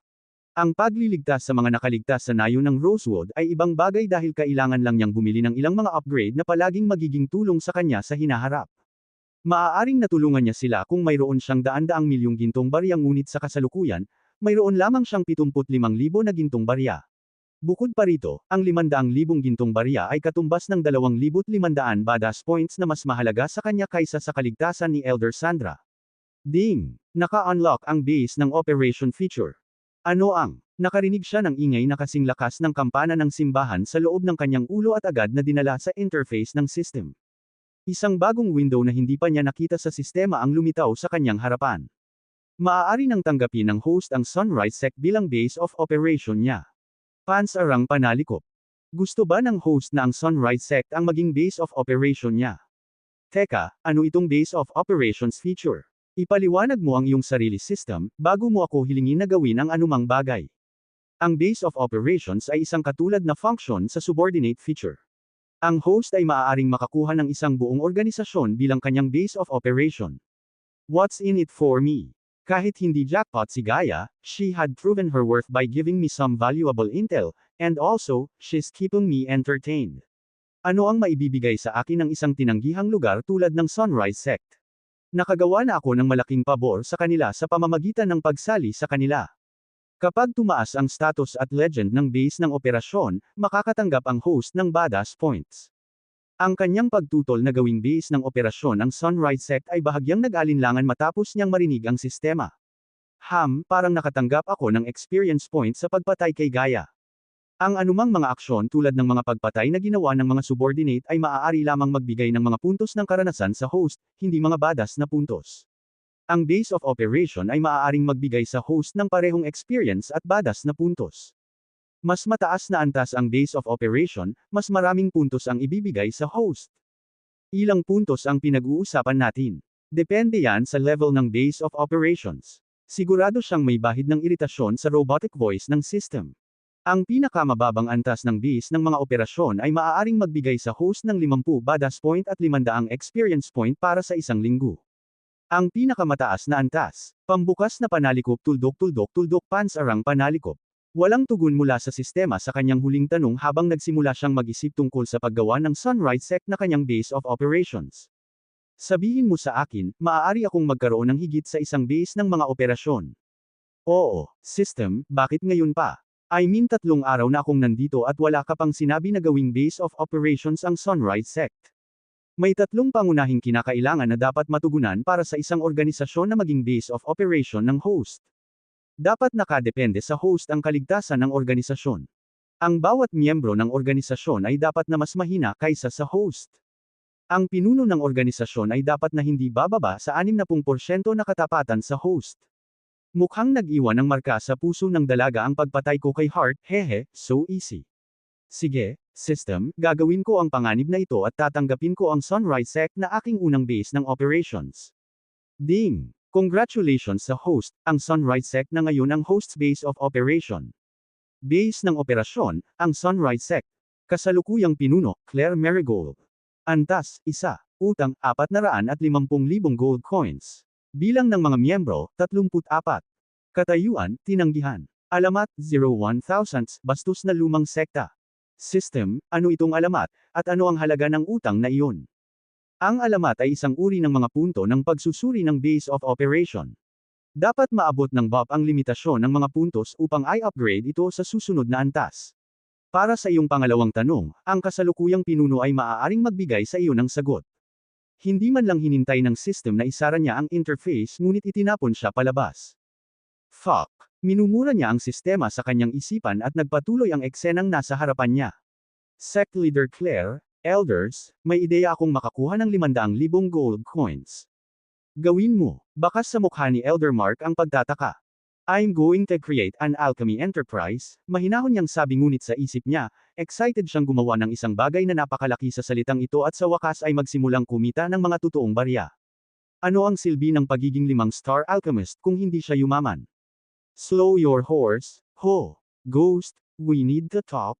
Ang pagliligtas sa mga nakaligtas sa nayo ng Rosewood ay ibang bagay dahil kailangan lang niyang bumili ng ilang mga upgrade na palaging magiging tulong sa kanya sa hinaharap. Maaaring natulungan niya sila kung mayroon siyang daan-daang milyong gintong barya ngunit sa kasalukuyan, mayroon lamang siyang 75,000 na gintong barya. Bukod pa rito, ang 500,000 gintong barya ay katumbas ng 2,500 badass points na mas mahalaga sa kanya kaysa sa kaligtasan ni Elder Sandra. Ding! Naka-unlock ang base ng operation feature. Ano ang? Nakarinig siya ng ingay na kasing lakas ng kampana ng simbahan sa loob ng kanyang ulo at agad na dinala sa interface ng system. Isang bagong window na hindi pa niya nakita sa sistema ang lumitaw sa kanyang harapan. Maaari nang tanggapin ng host ang Sunrise Sect bilang base of operation niya. Pansarang panalikop. Gusto ba ng host na ang Sunrise Sect ang maging base of operation niya? Teka, ano itong base of operations feature? Ipaliwanag mo ang iyong sarili system, bago mo ako hilingin na gawin ang anumang bagay. Ang base of operations ay isang katulad na function sa subordinate feature. Ang host ay maaaring makakuha ng isang buong organisasyon bilang kanyang base of operation. What's in it for me? Kahit hindi jackpot si Gaia, she had proven her worth by giving me some valuable intel, and also, she's keeping me entertained. Ano ang maibibigay sa akin ng isang tinanggihang lugar tulad ng Sunrise Sect? Nakagawa na ako ng malaking pabor sa kanila sa pamamagitan ng pagsali sa kanila. Kapag tumaas ang status at legend ng base ng operasyon, makakatanggap ang host ng badass points. Ang kanyang pagtutol na gawing base ng operasyon ang Sunrise Sect ay bahagyang nag-alinlangan matapos niyang marinig ang sistema. Parang nakatanggap ako ng experience points sa pagpatay kay Gaia. Ang anumang mga aksyon tulad ng mga pagpatay na ginawa ng mga subordinate ay maaari lamang magbigay ng mga puntos ng karanasan sa host, hindi mga badass na puntos. Ang base of operation ay maaaring magbigay sa host ng parehong experience at badass na puntos. Mas mataas na antas ang base of operation, mas maraming puntos ang ibibigay sa host. Ilang puntos ang pinag-uusapan natin. Depende yan sa level ng base of operations. Sigurado siyang may bahid ng iritasyon sa robotic voice ng system. Ang pinakamababang antas ng base ng mga operasyon ay maaaring magbigay sa host ng 50 badass point at 500 experience point para sa isang linggo. Ang pinakamataas na antas, pambukas na panalikop tuldok pansarang panalikop. Walang tugon mula sa sistema sa kanyang huling tanong habang nagsimula siyang mag-isip tungkol sa paggawa ng Sunrise Sect na kanyang base of operations. Sabihin mo sa akin, maaari akong magkaroon ng higit sa isang base ng mga operasyon. Oo, system, bakit ngayon pa? I mean 3 araw na akong nandito at wala ka pang sinabi na gawing base of operations ang Sunrise Sect. May 3 pangunahing kinakailangan na dapat matugunan para sa isang organisasyon na maging base of operation ng host. Dapat nakadepende sa host ang kaligtasan ng organisasyon. Ang bawat miyembro ng organisasyon ay dapat na mas mahina kaysa sa host. Ang pinuno ng organisasyon ay dapat na hindi bababa sa 60% na katapatan sa host. Mukhang nag-iwan ng marka sa puso ng dalaga ang pagpatay ko kay Hart, hehe, so easy. Sige, system, gagawin ko ang panganib na ito at tatanggapin ko ang Sunrise Sect na aking unang base ng operations. Ding! Congratulations sa host, ang Sunrise Sect na ngayon ang host's base of operation. Base ng operasyon, ang Sunrise Sect. Kasalukuyang pinuno, Claire Marigold. Antas, 1. Utang, 450,000 gold coins. Bilang ng mga miyembro, 34. Katayuan, tinanggihan. Alamat, 01,000, bastos na lumang sekta. System, ano itong alamat, at ano ang halaga ng utang na iyon? Ang alamat ay isang uri ng mga punto ng pagsusuri ng base of operation. Dapat maabot ng BOP ang limitasyon ng mga puntos upang i-upgrade ito sa susunod na antas. Para sa iyong pangalawang tanong, ang kasalukuyang pinuno ay maaaring magbigay sa iyo ng sagot. Hindi man lang hinintay ng system na isara niya ang interface ngunit itinapon siya palabas. Fuck! Minumura niya ang sistema sa kanyang isipan at nagpatuloy ang eksenang nasa harapan niya. Sect Leader Claire, Elders, may ideya akong makakuha ng 500,000 gold coins. Gawin mo. Bakas sa mukha ni Elder Mark ang pagtataka. I'm going to create an alchemy enterprise, mahinahon niyang sabi ngunit sa isip niya, excited siyang gumawa ng isang bagay na napakalaki sa salitang ito at sa wakas ay magsimulang kumita ng mga totoong barya. Ano ang silbi ng pagiging 5-star alchemist kung hindi siya yumaman? Slow your horse, ho. Ghost, we need to talk.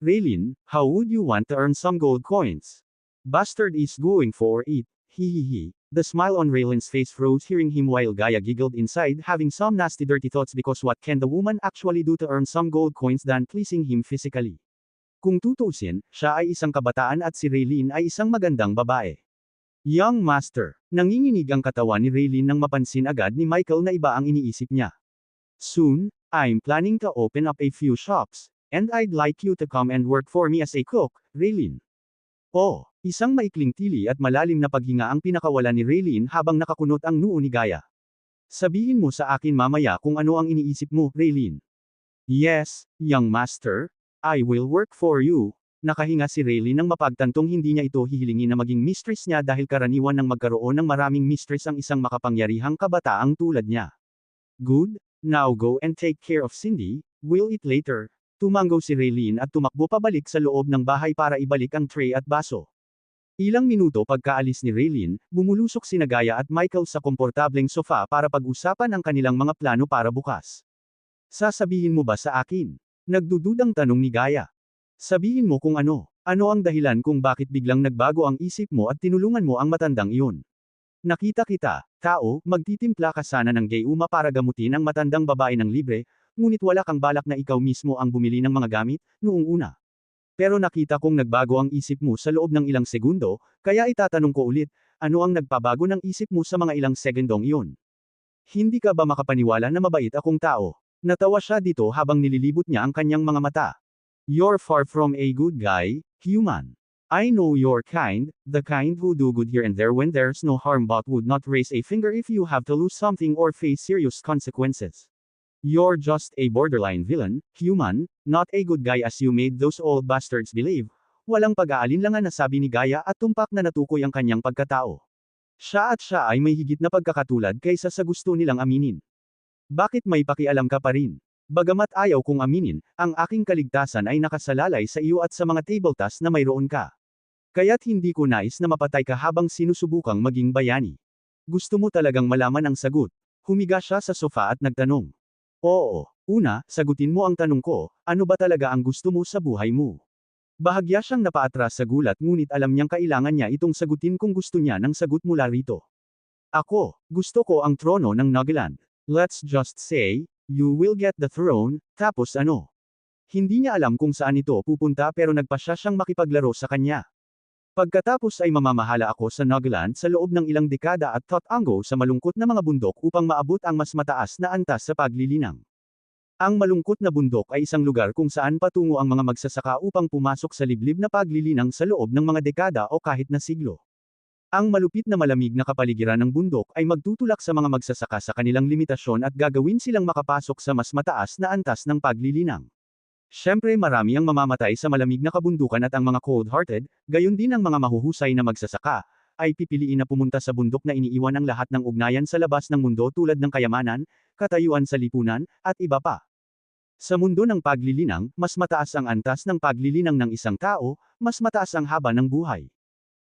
Raylene, how would you want to earn some gold coins? Bastard is going for it, hehehe. The smile on Raylan's face froze hearing him while Gaia giggled inside having some nasty dirty thoughts because what can the woman actually do to earn some gold coins than pleasing him physically? Kung tutusin, siya ay isang kabataan at si Raylene ay isang magandang babae. Young Master, nanginginig ang katawan ni Raylene nang mapansin agad ni Michael na iba ang iniisip niya. Soon, I'm planning to open up a few shops, and I'd like you to come and work for me as a cook, Raylene. Oh, isang maikling tili at malalim na paghinga ang pinakawala ni Raylene habang nakakunot ang noo ni Gaia. Sabihin mo sa akin mamaya kung ano ang iniisip mo, Raylene. Yes, young master, I will work for you. Nakahinga si Raylene nang mapagtantong hindi niya ito hihilingin na maging mistress niya dahil karaniwan ng magkaroon ng maraming mistress ang isang makapangyarihang kabataang tulad niya. Good, now go and take care of Cindy, we'll eat later. Tumango si Raylene at tumakbo pabalik sa loob ng bahay para ibalik ang tray at baso. Ilang minuto pagkaalis ni Raylene, bumulusok sina Gaia at Michael sa komportableng sofa para pag-usapan ang kanilang mga plano para bukas. Sasabihin mo ba sa akin? Nagdududang tanong ni Gaia. Sabihin mo kung ano. Ano ang dahilan kung bakit biglang nagbago ang isip mo at tinulungan mo ang matandang iyon? Nakita kita, tao, magtitimpla ka sana ng gayuma para gamutin ang matandang babae ng libre, ngunit wala kang balak na ikaw mismo ang bumili ng mga gamit, noong una. Pero nakita kong nagbago ang isip mo sa loob ng ilang segundo, kaya itatanong ko ulit, ano ang nagpabago ng isip mo sa mga ilang segundong iyon? Hindi ka ba makapaniwala na mabait akong tao? Natawa siya dito habang nililibot niya ang kanyang mga mata. You're far from a good guy, human. I know you're kind, the kind who do good here and there when there's no harm but would not raise a finger if you have to lose something or face serious consequences. You're just a borderline villain, human, not a good guy as you made those old bastards believe. Walang pag-aalinlangan na sabi ni Gaia at tumpak na natukoy ang kanyang pagkatao. Siya ay may higit na pagkakatulad kaysa sa gusto nilang aminin. Bakit may pakialam ka pa rin? Bagamat ayaw kong aminin, ang aking kaligtasan ay nakasalalay sa iyo at sa mga table tasks na mayroon ka. Kaya't hindi ko nais na mapatay ka habang sinusubukang maging bayani. Gusto mo talagang malaman ang sagot? Humiga siya sa sofa at nagtanong. Oo, una, sagutin mo ang tanong ko, ano ba talaga ang gusto mo sa buhay mo? Bahagya siyang napaatras sa gulat ngunit alam niyang kailangan niya itong sagutin kung gusto niya ng sagot mula rito. Ako, gusto ko ang trono ng Nagaland. Let's just say, you will get the throne, tapos ano? Hindi niya alam kung saan ito pupunta pero nagpasya siyang makipaglaro sa kanya. Pagkatapos ay mamamahala ako sa Nagaland sa loob ng ilang dekada at tatango sa malungkot na mga bundok upang maabot ang mas mataas na antas sa paglilinang. Ang malungkot na bundok ay isang lugar kung saan patungo ang mga magsasaka upang pumasok sa liblib na paglilinang sa loob ng mga dekada o kahit na siglo. Ang malupit na malamig na kapaligiran ng bundok ay magtutulak sa mga magsasaka sa kanilang limitasyon at gagawin silang makapasok sa mas mataas na antas ng paglilinang. Siyempre marami ang mamamatay sa malamig na kabundukan at ang mga cold-hearted, gayon din ang mga mahuhusay na magsasaka, ay pipiliin na pumunta sa bundok na iniiwan ang lahat ng ugnayan sa labas ng mundo tulad ng kayamanan, katayuan sa lipunan, at iba pa. Sa mundo ng paglilinang, mas mataas ang antas ng paglilinang ng isang tao, mas mataas ang haba ng buhay.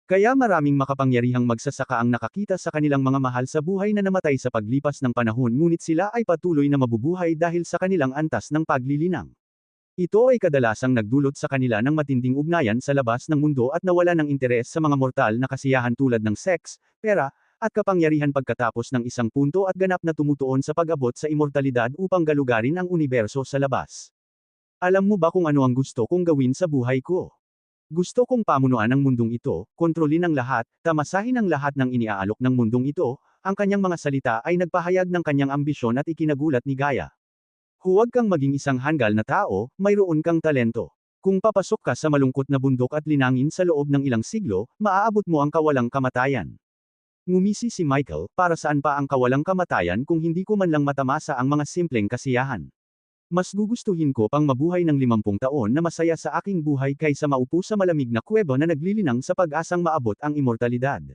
Kaya maraming makapangyarihang magsasaka ang nakakita sa kanilang mga mahal sa buhay na namatay sa paglipas ng panahon ngunit sila ay patuloy na mabubuhay dahil sa kanilang antas ng paglilinang. Ito ay kadalasang nagdulot sa kanila ng matinding ugnayan sa labas ng mundo at nawala ng interes sa mga mortal na kasiyahan tulad ng seks, pera, at kapangyarihan pagkatapos ng isang punto at ganap na tumutuon sa pag-abot sa immortalidad upang galugarin ang universo sa labas. Alam mo ba kung ano ang gusto kong gawin sa buhay ko? Gusto kong pamunuan ang mundong ito, kontrolin ang lahat, tamasahin ang lahat ng iniaalok ng mundong ito, ang kanyang mga salita ay nagpahayag ng kanyang ambisyon at ikinagulat ni Gaia. Huwag kang maging isang hanggal na tao, mayroon kang talento. Kung papasok ka sa malungkot na bundok at linangin sa loob ng ilang siglo, maaabot mo ang kawalang kamatayan. Ngumisi si Michael, para saan pa ang kawalang kamatayan kung hindi ko man lang matamasa ang mga simpleng kasiyahan. Mas gugustuhin ko pang mabuhay ng 50 taon na masaya sa aking buhay kaysa maupo sa malamig na kuweba na naglilinang sa pag-asang maabot ang immortalidad.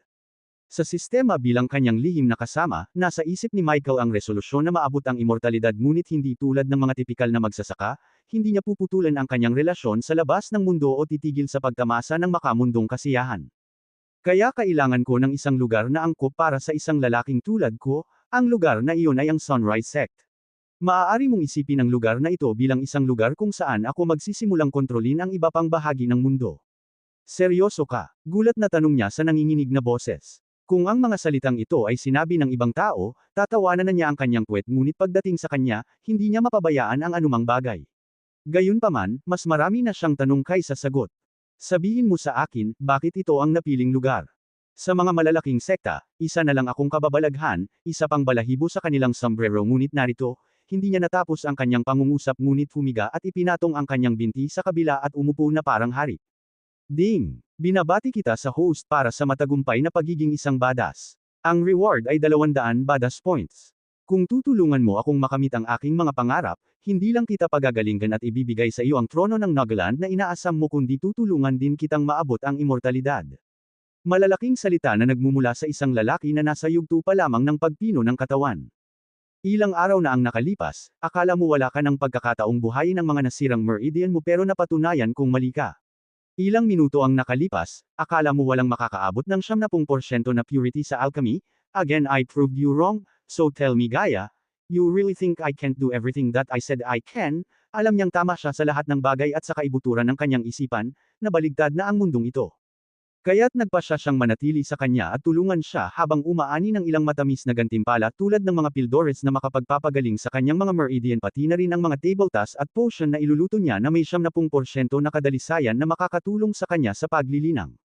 Sa sistema bilang kanyang lihim na kasama, nasa isip ni Michael ang resolusyon na maabot ang immortalidad ngunit hindi tulad ng mga tipikal na magsasaka, hindi niya puputulan ang kanyang relasyon sa labas ng mundo o titigil sa pagtamasa ng makamundong kasiyahan. Kaya kailangan ko ng isang lugar na angkop para sa isang lalaking tulad ko, ang lugar na iyon ay ang Sunrise Sect. Maaari mong isipin ang lugar na ito bilang isang lugar kung saan ako magsisimulang kontrolin ang iba pang bahagi ng mundo. Seryoso ka? Gulat na tanong niya sa nanginginig na boses. Kung ang mga salitang ito ay sinabi ng ibang tao, tatawanan na niya ang kanyang puwet ngunit pagdating sa kanya, hindi niya mapabayaan ang anumang bagay. Gayunpaman, mas marami na siyang tanong kaysa sagot. Sabihin mo sa akin, bakit ito ang napiling lugar? Sa mga malalaking sekta, isa na lang akong kababalaghan, isa pang balahibo sa kanilang sombrero ngunit narito, hindi niya natapos ang kanyang pangungusap ngunit humiga at ipinatong ang kanyang binti sa kabila at umupo na parang hari. Ding! Binabati kita sa host para sa matagumpay na pagiging isang badass. Ang reward ay 200 badass points. Kung tutulungan mo akong makamit ang aking mga pangarap, hindi lang kita pagagalingan at ibibigay sa iyo ang trono ng Nagaland na inaasam mo kundi tutulungan din kitang maabot ang immortalidad. Malalaking salita na nagmumula sa isang lalaki na nasa yugto pa lamang ng pagpino ng katawan. Ilang araw na ang nakalipas, akala mo wala ka ng pagkakataong buhayin ang mga nasirang meridian mo pero napatunayan kung mali ka. Ilang minuto ang nakalipas, akala mo walang makakaabot ng 70% na purity sa alchemy, again I proved you wrong, so tell me Gaia, you really think I can't do everything that I said I can? Alam niyang tama siya sa lahat ng bagay at sa kaibuturan ng kanyang isipan, na baligtad na ang mundong ito. Kaya't nagpasya siyang manatili sa kanya at tulungan siya habang umaani ng ilang matamis na gantimpala tulad ng mga pildores na makapagpapagaling sa kanyang mga meridian pati na rin ang mga table tasks at potion na iluluto niya na may 70% na kadalisayan na makakatulong sa kanya sa paglilinang.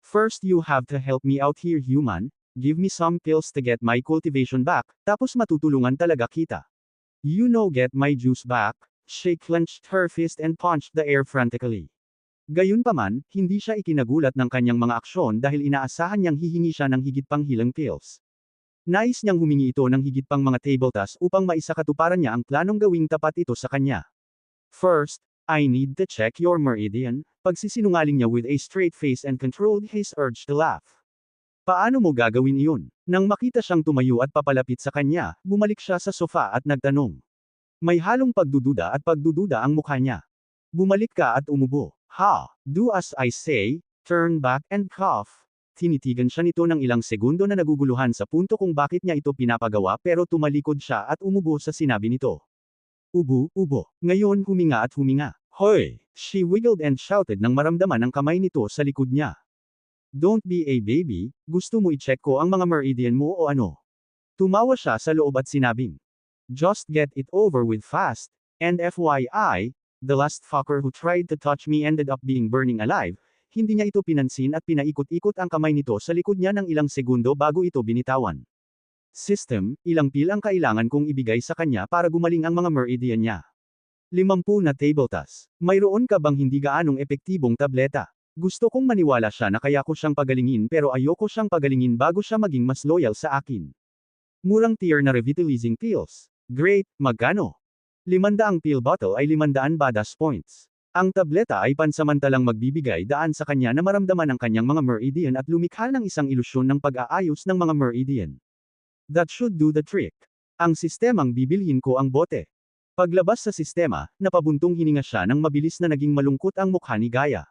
First you have to help me out here human, give me some pills to get my cultivation back, tapos matutulungan talaga kita. You know get my juice back, she clenched her fist and punched the air frantically. Gayunpaman, hindi siya ikinagulat ng kanyang mga aksyon dahil inaasahan niyang hihingi siya ng higit pang healing pills. Nais niyang humingi ito ng higit pang mga table tasks upang maisakatuparan niya ang planong gawing tapat ito sa kanya. First, I need to check your meridian, pagsisinungaling niya with a straight face and controlled his urge to laugh. Paano mo gagawin iyon? Nang makita siyang tumayo at papalapit sa kanya, bumalik siya sa sofa at nagtanong. May halong pagdududa ang mukha niya. Bumalik ka at umubo. Ha, do as I say, turn back and cough. Tinitigan siya nito ng ilang segundo na naguguluhan sa punto kung bakit niya ito pinapagawa pero tumalikod siya at umubo sa sinabi nito. Ubo. Ngayon huminga at huminga. Hoy! She wiggled and shouted nang maramdaman ang kamay nito sa likod niya. Don't be a baby, gusto mo i-check ko ang mga meridian mo o ano? Tumawa siya sa loob at sinabing. Just get it over with fast, and FYI, the last fucker who tried to touch me ended up being burning alive, hindi niya ito pinansin at pinaikot-ikot ang kamay nito sa likod niya ng ilang segundo bago ito binitawan. System, ilang pil ang kailangan kong ibigay sa kanya para gumaling ang mga meridian niya. 50 na table tasks. Mayroon ka bang hindi gaanong epektibong tableta? Gusto kong maniwala siya na kaya ko siyang pagalingin pero ayoko siyang pagalingin bago siya maging mas loyal sa akin. Murang tier na revitalizing pills. Great, magkano? 500 pill bottle ay 500 badass points. Ang tableta ay pansamantalang magbibigay daan sa kanya na maramdaman ang kanyang mga meridian at lumikha ng isang ilusyon ng pag-aayos ng mga meridian. That should do the trick. Ang sistemang bibilhin ko ang bote. Paglabas sa sistema, napabuntong hininga siya nang mabilis na naging malungkot ang mukha ni Gaia.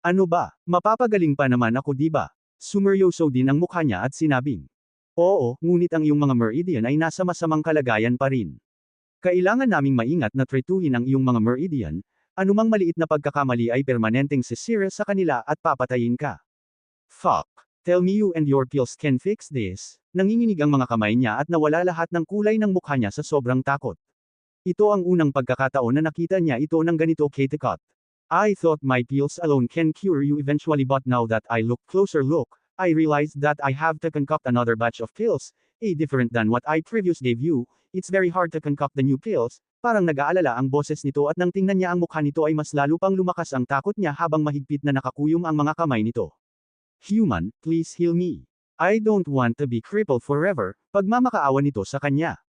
Ano ba? Mapapagaling pa naman ako diba? Sumeryoso din ang mukha niya at sinabing. Oo, ngunit ang iyong mga meridian ay nasa masamang kalagayan pa rin. Kailangan naming maingat na tretuhin ang iyong mga meridian, anumang maliit na pagkakamali ay permanenteng sisira sa kanila at papatayin ka. Fuck. Tell me you and your pills can fix this. Nanginginig ang mga kamay niya at nawala lahat ng kulay ng mukha niya sa sobrang takot. Ito ang unang pagkakataon na nakita niya ito ng ganito Katekot. I thought my pills alone can cure you eventually but now that I look closer I realized that I have to concoct another batch of pills, different than what I previously gave you, it's very hard to concoct the new pills, parang nag-aalala ang boses nito at nang tingnan niya ang mukha nito ay mas lalo pang lumakas ang takot niya habang mahigpit na nakakuyom ang mga kamay nito. Human, please heal me. I don't want to be crippled forever, pagmamakaawa nito sa kanya.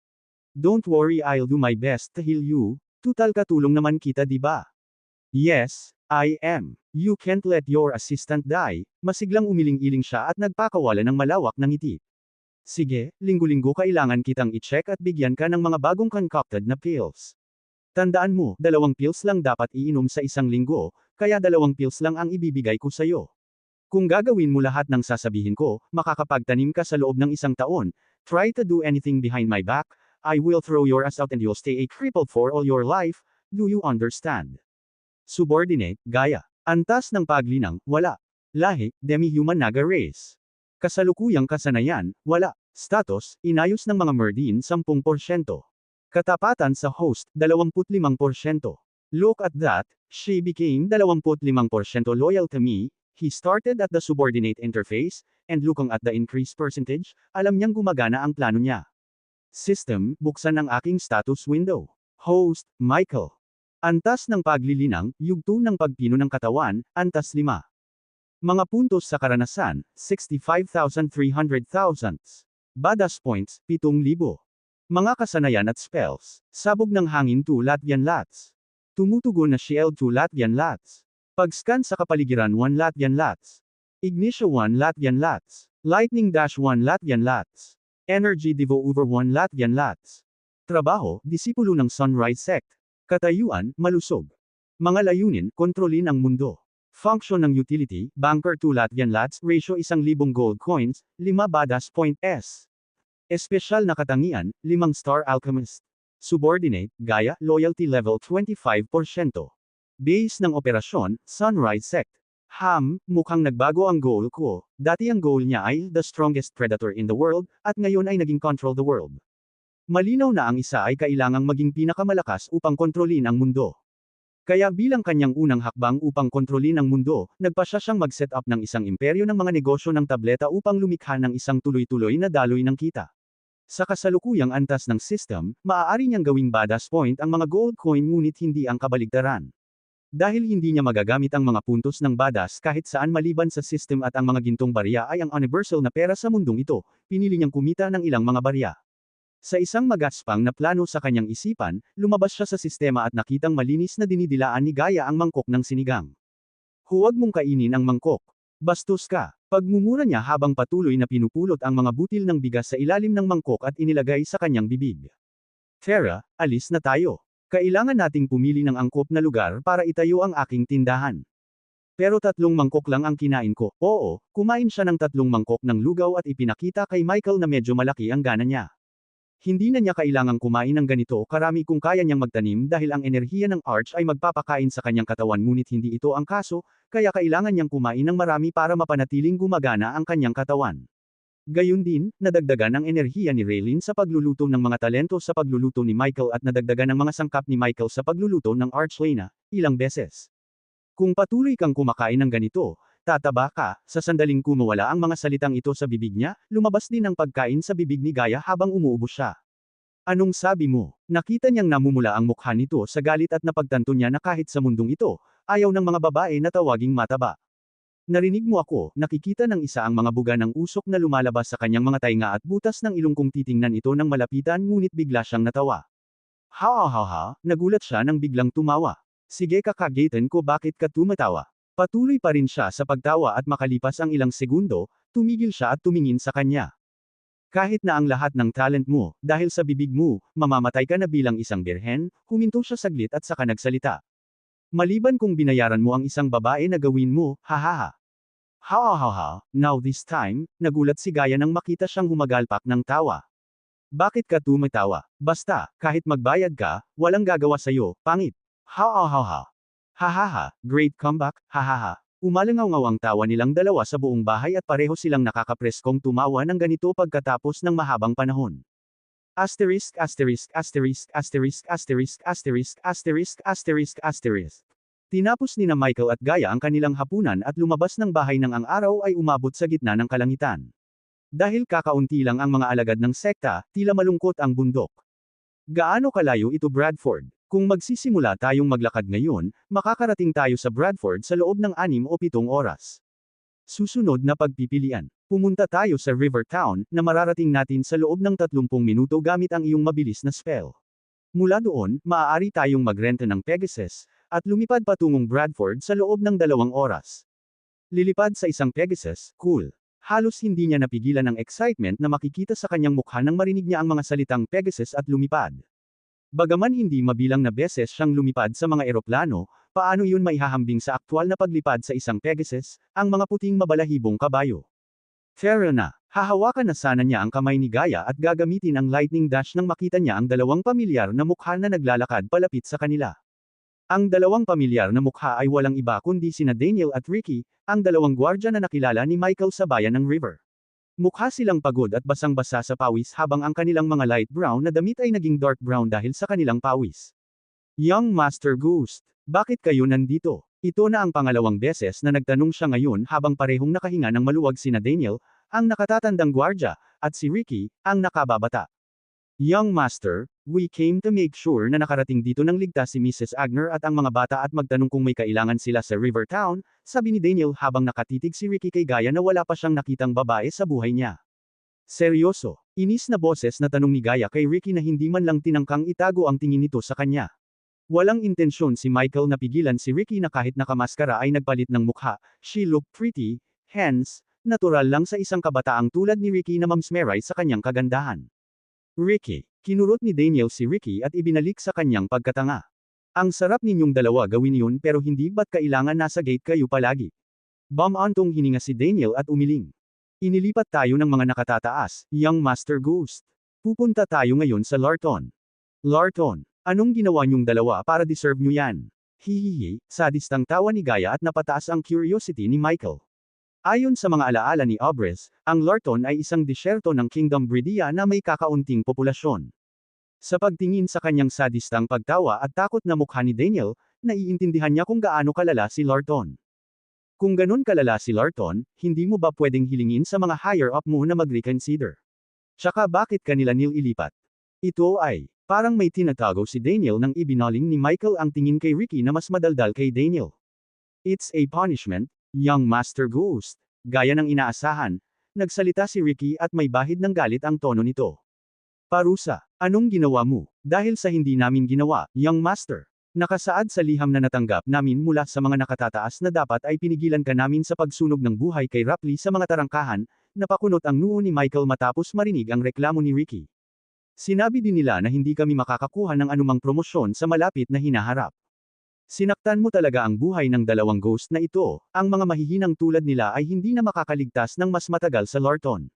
Don't worry I'll do my best to heal you, tutal katulong naman kita diba? Yes, I am. You can't let your assistant die. Masiglang umiling-iling siya at nagpakawala ng malawak na ngiti. Sige, linggo-linggo kailangan kitang i-check at bigyan ka ng mga bagong concocted na pills. Tandaan mo, 2 pills lang dapat iinom sa isang linggo, kaya 2 pills lang ang ibibigay ko sa'yo. Kung gagawin mo lahat ng sasabihin ko, makakapagtanim ka sa loob ng 1 taon, try to do anything behind my back, I will throw your ass out and you'll stay a cripple for all your life, do you understand? Subordinate, gaya. Antas ng paglinang, wala. Lahi, demi-human naga race. Kasalukuyang kasanayan, wala. Status, inayos ng mga Merdin 10%. Katapatan sa host, 25%. Look at that, she became 25% loyal to me, he started at the subordinate interface, and looking at the increased percentage, alam niyang gumagana ang plano niya. System, buksan ang aking status window. Host, Michael. Antas ng paglilinang, yugto ng pagpino ng katawan, antas 5. Mga puntos sa karanasan, 65,300,000. Badass points, 7,000. Mga kasanayan at spells, sabog ng hangin 2 Latvian Lats. Tumutugon na shield 2 Latvian Lats. Pag-scan sa kapaligiran 1 Latvian Lats. Ignition 1 Latvian Lats. Lightning Dash 1 Latvian Lats. Energy Devo over 1 Latvian Lats. Trabaho, disipulo ng Sunrise Sect. Katayuan, malusog. Mga layunin, kontrolin ang mundo. Function ng utility, Banker 2 Latvian Lats, ratio 1,000 gold coins, 5 badass point S. Espesyal na katangian, 5 star alchemist. Subordinate, gaya, loyalty level 25%. Base ng operasyon, Sunrise Sect. Mukhang nagbago ang goal ko, dati ang goal niya ay, the strongest predator in the world, at ngayon ay naging control the world. Malinaw na ang isa ay kailangang maging pinakamalakas upang kontrolin ang mundo. Kaya bilang kanyang unang hakbang upang kontrolin ang mundo, nagpasya siyang mag-set up ng isang imperyo ng mga negosyo ng tableta upang lumikha ng isang tuloy-tuloy na daloy ng kita. Sa kasalukuyang antas ng system, maaari niyang gawing badass point ang mga gold coin ngunit hindi ang kabaligtaran. Dahil hindi niya magagamit ang mga puntos ng badass kahit saan maliban sa system at ang mga gintong barya ay ang universal na pera sa mundong ito, pinili niyang kumita ng ilang mga barya. Sa isang magaspang na plano sa kanyang isipan, lumabas siya sa sistema at nakitang malinis na dinidilaan ni Gaia ang mangkok ng sinigang. Huwag mong kainin ang mangkok. Bastos ka. Pagmumura niya habang patuloy na pinupulot ang mga butil ng bigas sa ilalim ng mangkok at inilagay sa kanyang bibig. Tara, alis na tayo. Kailangan nating pumili ng angkop na lugar para itayo ang aking tindahan. Pero 3 mangkok lang ang kinain ko. Oo, kumain siya ng 3 mangkok ng lugaw at ipinakita kay Michael na medyo malaki ang gana niya. Hindi na niya kailangang kumain ng ganito karami kung kaya niyang magtanim dahil ang enerhiya ng Arch ay magpapakain sa kanyang katawan ngunit hindi ito ang kaso, kaya kailangan niyang kumain ng marami para mapanatiling gumagana ang kanyang katawan. Gayun din, nadagdagan ang enerhiya ni Raylene sa pagluluto ng mga talento sa pagluluto ni Michael at nadagdagan ang mga sangkap ni Michael sa pagluluto ng Archlena, ilang beses. Kung patuloy kang kumakain ng ganito, tataba ka, sa sandaling kumawala ang mga salitang ito sa bibig niya, lumabas din ang pagkain sa bibig ni Gaia habang umuubos siya. Anong sabi mo? Nakita niyang namumula ang mukha nito sa galit at napagtanto niya na kahit sa mundong ito, ayaw ng mga babae na tawaging mataba. Narinig mo ako, nakikita ng isa ang mga buga ng usok na lumalabas sa kanyang mga tainga at butas ng ilong kung titingnan ito ng malapitan ngunit bigla siyang natawa. Ha, nagulat siya nang biglang tumawa. Sige kakagatan ko bakit ka tumatawa. Patuloy pa rin siya sa pagtawa at makalipas ang ilang segundo, tumigil siya at tumingin sa kanya. Kahit na ang lahat ng talent mo, dahil sa bibig mo, mamamatay ka na bilang isang birhen, huminto siya saglit at saka nagsalita. Maliban kung binayaran mo ang isang babae na gawin mo, hahaha. Now this time, nagulat si Gaia nang makita siyang humagalpak ng tawa. Bakit ka tumatawa? Basta, kahit magbayad ka, walang gagawa sa'yo, pangit. Hahaha, great comeback, hahaha. Umalangaw-ngaw ang tawa nilang dalawa sa buong bahay at pareho silang nakakapreskong tumawa ng ganito pagkatapos ng mahabang panahon. Asterisk. Tinapos ni na Michael at Gaia ang kanilang hapunan at lumabas ng bahay nang ang araw ay umabot sa gitna ng kalangitan. Dahil kakaunti lang ang mga alagad ng sekta, tila malungkot ang bundok. Gaano kalayo ito Bradford? Kung magsisimula tayong maglakad ngayon, makakarating tayo sa Bradford sa loob ng 6 o 7 oras. Susunod na pagpipilian. Pumunta tayo sa River Town, na mararating natin sa loob ng 30 minuto gamit ang iyong mabilis na spell. Mula doon, maaari tayong magrenta ng Pegasus, at lumipad patungong Bradford sa loob ng 2 oras. Lilipad sa isang Pegasus, cool. Halos hindi niya napigilan ang excitement na makikita sa kanyang mukha nang marinig niya ang mga salitang Pegasus at lumipad. Bagaman hindi mabilang na beses siyang lumipad sa mga eroplano, paano iyon maihahambing sa aktwal na paglipad sa isang Pegasus, ang mga puting mabalahibong kabayo? Tara na, Hahawakan na sana niya ang kamay ni Gaia at gagamitin ang lightning dash nang makita niya ang dalawang pamilyar na mukha na naglalakad palapit sa kanila. Ang dalawang pamilyar na mukha ay walang iba kundi sina Daniel at Ricky, ang dalawang gwardya na nakilala ni Michael sa bayan ng River. Mukha silang pagod at basang-basa sa pawis habang ang kanilang mga light brown na damit ay naging dark brown dahil sa kanilang pawis. Young Master Ghost, bakit kayo nandito? Ito na ang pangalawang beses na nagtanong siya ngayon habang parehong nakahinga ng maluwag sina Daniel, ang nakatatandang gwardya, at si Ricky, ang nakababata. Young Master, we came to make sure na nakarating dito ng ligtas si Mrs. Agner at ang mga bata at magtanong kung may kailangan sila sa River Town, sabi ni Daniel habang nakatitig si Ricky kay Gaia na wala pa siyang nakitang babae sa buhay niya. Seryoso, inis na boses na tanong ni Gaia kay Ricky na hindi man lang tinangkang itago ang tingin nito sa kanya. Walang intensyon si Michael na pigilan si Ricky na kahit nakamaskara ay nagpalit ng mukha, she looked pretty, hence, natural lang sa isang kabataang tulad ni Ricky na mamsmerize sa kanyang kagandahan. Ricky, kinurot ni Daniel si Ricky at ibinalik sa kanyang pagkatanga. Ang sarap ninyong dalawa gawin yun pero hindi ba't kailangan nasa gate kayo palagi? Bumantong hininga si Daniel at umiling. Inilipat tayo ng mga nakatataas, Young Master Ghost. Pupunta tayo ngayon sa Larton. Larton, anong ginawa niyong dalawa para deserve niyo yan? Hihihi, sadistang tawa ni Gaia at napataas ang curiosity ni Michael. Ayon sa mga alaala ni Obrez, ang Larton ay isang disyerto ng Kingdom Bridia na may kakaunting populasyon. Sa pagtingin sa kanyang sadistang pagtawa at takot na mukha ni Daniel, naiintindihan niya kung gaano kalala si Larton. Kung ganun kalala si Larton, hindi mo ba pwedeng hilingin sa mga higher up mo na mag-reconsider? Tsaka bakit kanila nililipat? Ito ay, parang may tinatago si Daniel nang ibinaling ni Michael ang tingin kay Ricky na mas madaldal kay Daniel. It's a punishment, Young Master Ghost, gaya ng inaasahan, nagsalita si Ricky at may bahid ng galit ang tono nito. Parusa, anong ginawa mo? Dahil sa hindi namin ginawa, Young Master. Nakasaad sa liham na natanggap namin mula sa mga nakatataas na dapat ay pinigilan ka namin sa pagsunog ng buhay kay Rapley sa mga tarangkahan, napakunot ang noo ni Michael matapos marinig ang reklamo ni Ricky. Sinabi din nila na hindi kami makakakuha ng anumang promosyon sa malapit na hinaharap. Sinaktan mo talaga ang buhay ng dalawang ghost na ito, ang mga mahihinang tulad nila ay hindi na makakaligtas ng mas matagal sa Larton.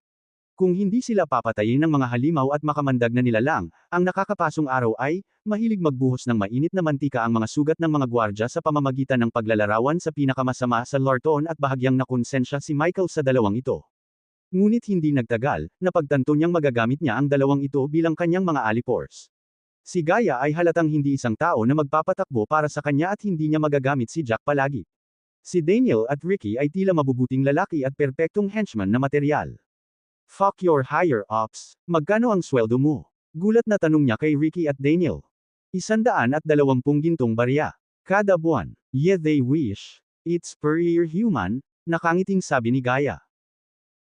Kung hindi sila papatayin ng mga halimaw at makamandag na nilalang, ang nakakapasong araw ay, mahilig magbuhos ng mainit na mantika ang mga sugat ng mga gwardya sa pamamagitan ng paglalarawan sa pinakamasama sa Larton at bahagyang nakonsensya si Michael sa dalawang ito. Ngunit hindi nagtagal, napagtanto niyang magagamit niya ang dalawang ito bilang kanyang mga alipors. Si Gaia ay halatang hindi isang tao na magpapatakbo para sa kanya at hindi niya magagamit si Jack palagi. Si Daniel at Ricky ay tila mabubuting lalaki at perpektong henchman na material. Fuck your higher ups, magkano ang sweldo mo? Gulat na tanong niya kay Ricky at Daniel. 120 gintong barya. Kada buwan. Yeah they wish. It's per year human, nakangiting sabi ni Gaia.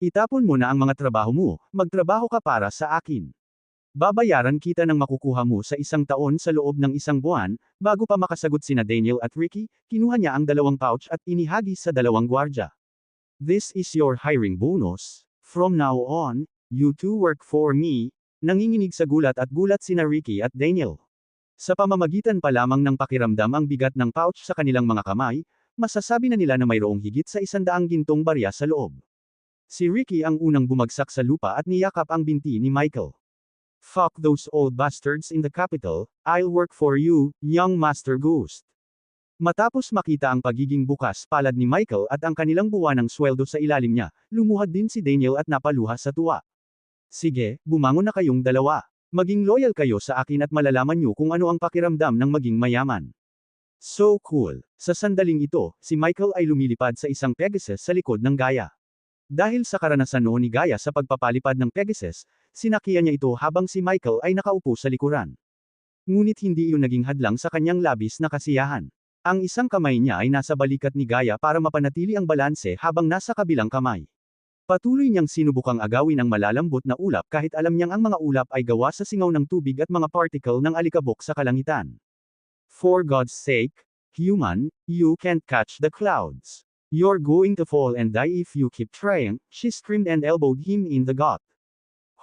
Itapon mo na ang mga trabaho mo, magtrabaho ka para sa akin. Babayaran kita ng makukuha mo sa isang taon sa loob ng isang buwan, bago pa makasagot sina Daniel at Ricky, kinuha niya ang dalawang pouch at inihagis sa dalawang gwardya. This is your hiring bonus. From now on, you two work for me, nanginginig sa gulat at gulat sina Ricky at Daniel. Sa pamamagitan pa lamang ng pakiramdam ang bigat ng pouch sa kanilang mga kamay, masasabi na nila na mayroong higit sa 100 gintong barya sa loob. Si Ricky ang unang bumagsak sa lupa at niyakap ang binti ni Michael. Fuck those old bastards in the capital, I'll work for you, Young Master Ghost. Matapos makita ang pagiging bukas palad ni Michael at ang kanilang buwanang sweldo sa ilalim niya, lumuhad din si Daniel at napaluha sa tuwa. Sige, bumangon na kayong dalawa. Maging loyal kayo sa akin at malalaman niyo kung ano ang pakiramdam ng maging mayaman. So cool. Sa sandaling ito, si Michael ay lumilipad sa isang Pegasus sa likod ng Gaia. Dahil sa karanasan noon ni Gaia sa pagpapalipad ng Pegasus, sinakyan niya ito habang si Michael ay nakaupo sa likuran. Ngunit hindi iyon naging hadlang sa kanyang labis na kasiyahan. Ang isang kamay niya ay nasa balikat ni Gaia para mapanatili ang balanse habang nasa kabilang kamay. Patuloy niyang sinubukang agawin ang malalambot na ulap kahit alam niyang ang mga ulap ay gawa sa singaw ng tubig at mga particle ng alikabok sa kalangitan. For God's sake, human, you can't catch the clouds. You're going to fall and die if you keep trying, she screamed and elbowed him in the gut.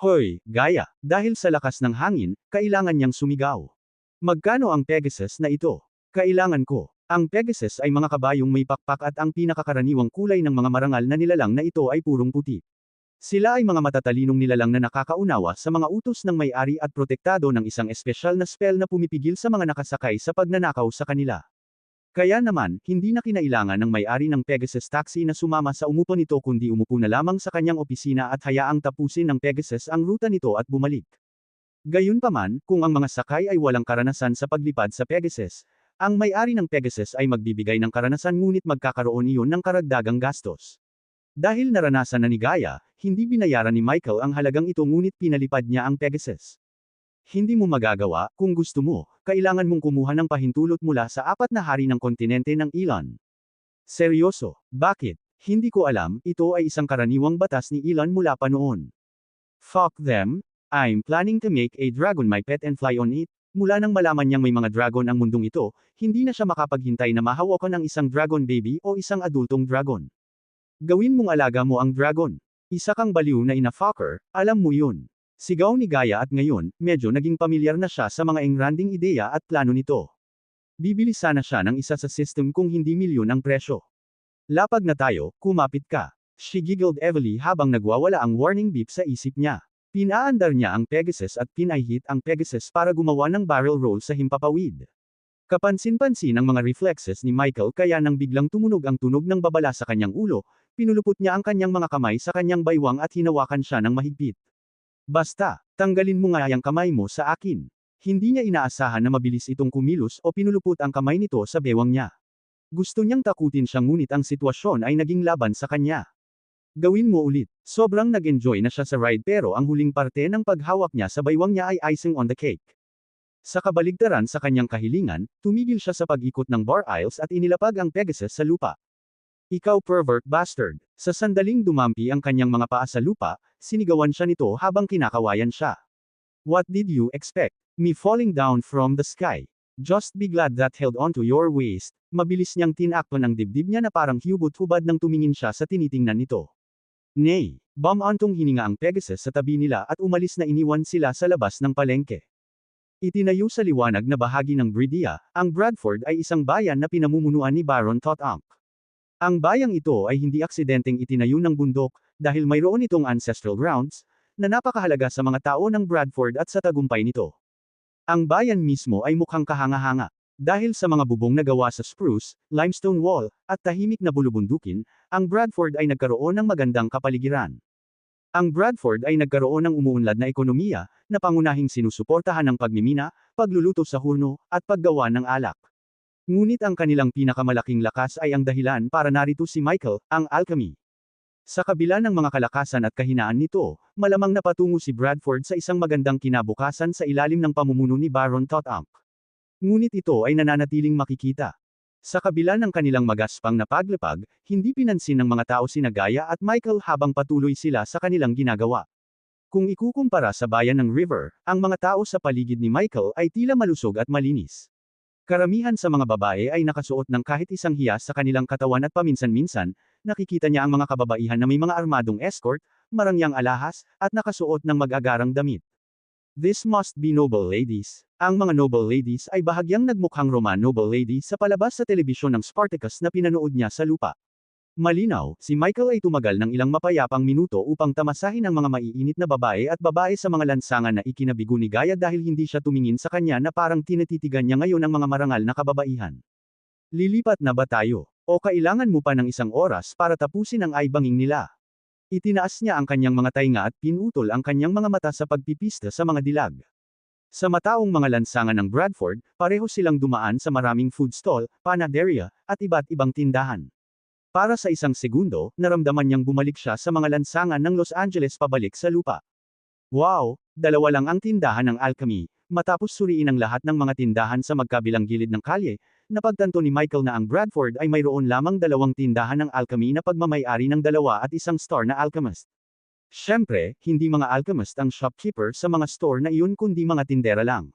Hoy, Gaia, dahil sa lakas ng hangin, kailangan niyang sumigaw. Magkano ang Pegasus na ito? Kailangan ko. Ang Pegasus ay mga kabayong may pakpak at ang pinakakaraniwang kulay ng mga marangal na nilalang na ito ay purong puti. Sila ay mga matatalinong nilalang na nakakaunawa sa mga utos ng may-ari at protektado ng isang espesyal na spell na pumipigil sa mga nakasakay sa pagnanakaw sa kanila. Kaya naman, hindi na kinailangan ng may-ari ng Pegasus Taxi na sumama sa umupo nito kundi umupo na lamang sa kanyang opisina at hayaang tapusin ng Pegasus ang ruta nito at bumalik. Gayunpaman, kung ang mga sakay ay walang karanasan sa paglipad sa Pegasus, ang may-ari ng Pegasus ay magbibigay ng karanasan ngunit magkakaroon iyon ng karagdagang gastos. Dahil naranasan na ni Gaia, hindi binayaran ni Michael ang halagang ito ngunit pinalipad niya ang Pegasus. Hindi mo magagawa, kung gusto mo, kailangan mong kumuha ng pahintulot mula sa 4 na hari ng kontinente ng Elon. Seryoso, bakit? Hindi ko alam, ito ay isang karaniwang batas ni Elon mula pa noon. Fuck them, I'm planning to make a dragon my pet and fly on it. Mula nang malaman niyang may mga dragon ang mundong ito, hindi na siya makapaghintay na mahawakan ang isang dragon baby o isang adultong dragon. Gawin mong alaga mo ang dragon. Isa kang baliw na ina-fucker, alam mo yun. Sigaw ni Gaia at ngayon, medyo naging pamilyar na siya sa mga engranding ideya at plano nito. Bibili sana siya ng isa sa system kung hindi milyon ang presyo. Lapag na tayo, kumapit ka. She giggled heavily habang nagwawala ang warning beep sa isip niya. Pinaandar niya ang Pegasus at pinahit ang Pegasus para gumawa ng barrel roll sa himpapawid. Kapansin-pansin ang mga reflexes ni Michael kaya nang biglang tumunog ang tunog ng babala sa kanyang ulo, pinulupot niya ang kanyang mga kamay sa kanyang baywang at hinawakan siya ng mahigpit. Basta, tanggalin mo nga ang kamay mo sa akin. Hindi niya inaasahan na mabilis itong kumilos o pinulupot ang kamay nito sa bewang niya. Gusto niyang takutin siya ngunit ang sitwasyon ay naging laban sa kanya. Gawin mo ulit. Sobrang nag-enjoy na siya sa ride pero ang huling parte ng paghawak niya sa baywang niya ay icing on the cake. Sa kabaligtaran sa kanyang kahilingan, tumigil siya sa pag-ikot ng bar aisles at inilapag ang Pegasus sa lupa. Ikaw pervert bastard. Sa sandaling dumampi ang kanyang mga paa sa lupa, sinigawan siya nito habang kinakawayan siya. What did you expect? Me falling down from the sky? Just be glad that held onto your waist. Mabilis niyang tinakpan ang dibdib niya na parang hubot-hubad nang tumingin siya sa tinitingnan nito. Nay, bumantong hininga ang Pegasus sa tabi nila at umalis na iniwan sila sa labas ng palengke. Itinayo sa liwanag na bahagi ng Bridia, ang Bradford ay isang bayan na pinamumunuan ni Baron Totamp. Ang bayang ito ay hindi aksidenteng itinayo ng bundok, dahil mayroon itong ancestral grounds, na napakahalaga sa mga tao ng Bradford at sa tagumpay nito. Ang bayan mismo ay mukhang kahanga-hanga. Dahil sa mga bubong na gawa sa spruce, limestone wall, at tahimik na bulubundukin, ang Bradford ay nagkaroon ng magandang kapaligiran. Ang Bradford ay nagkaroon ng umuunlad na ekonomiya, na pangunahing sinusuportahan ng pagmimina, pagluluto sa hurno, at paggawa ng alak. Ngunit ang kanilang pinakamalaking lakas ay ang dahilan para narito si Michael, ang alchemy. Sa kabila ng mga kalakasan at kahinaan nito, malamang napatungo si Bradford sa isang magandang kinabukasan sa ilalim ng pamumuno ni Baron Totamp. Ngunit ito ay nananatiling makikita. Sa kabila ng kanilang magaspang na paglapag, hindi pinansin ng mga tao sina Gaia at Michael habang patuloy sila sa kanilang ginagawa. Kung ikukumpara sa bayan ng River, ang mga tao sa paligid ni Michael ay tila malusog at malinis. Karamihan sa mga babae ay nakasuot ng kahit isang hiyas sa kanilang katawan at paminsan-minsan, nakikita niya ang mga kababaihan na may mga armadong escort, marangyang alahas, at nakasuot ng mag-agarang damit. This must be noble ladies. Ang mga noble ladies ay bahagyang nagmukhang Roman noble lady sa palabas sa telebisyon ng Spartacus na pinanood niya sa lupa. Malinaw, si Michael ay tumagal ng ilang mapayapang minuto upang tamasahin ang mga maiinit na babae at babae sa mga lansangan na ikinabigo ni Gaia dahil hindi siya tumingin sa kanya na parang tinatitigan niya ngayon ang mga marangal na kababaihan. Lilipat na ba tayo? O kailangan mo pa ng isang oras para tapusin ang aibanging nila? Itinaas niya ang kanyang mga tainga at pinutol ang kanyang mga mata sa pagpipista sa mga dilag. Sa mataong mga lansangan ng Bradford, pareho silang dumaan sa maraming food stall, panaderia, at iba't ibang tindahan. Para sa isang segundo, naramdaman niyang bumalik siya sa mga lansangan ng Los Angeles pabalik sa lupa. Wow, dalawa lang ang tindahan ng alchemy. Matapos suriin ang lahat ng mga tindahan sa magkabilang gilid ng kalye, napagtanto ni Michael na ang Bradford ay mayroon lamang 2 tindahan ng alchemy na pagmamay-ari ng 2 at isang store na alchemist. Siyempre, hindi mga alchemist ang shopkeeper sa mga store na iyon kundi mga tindera lang.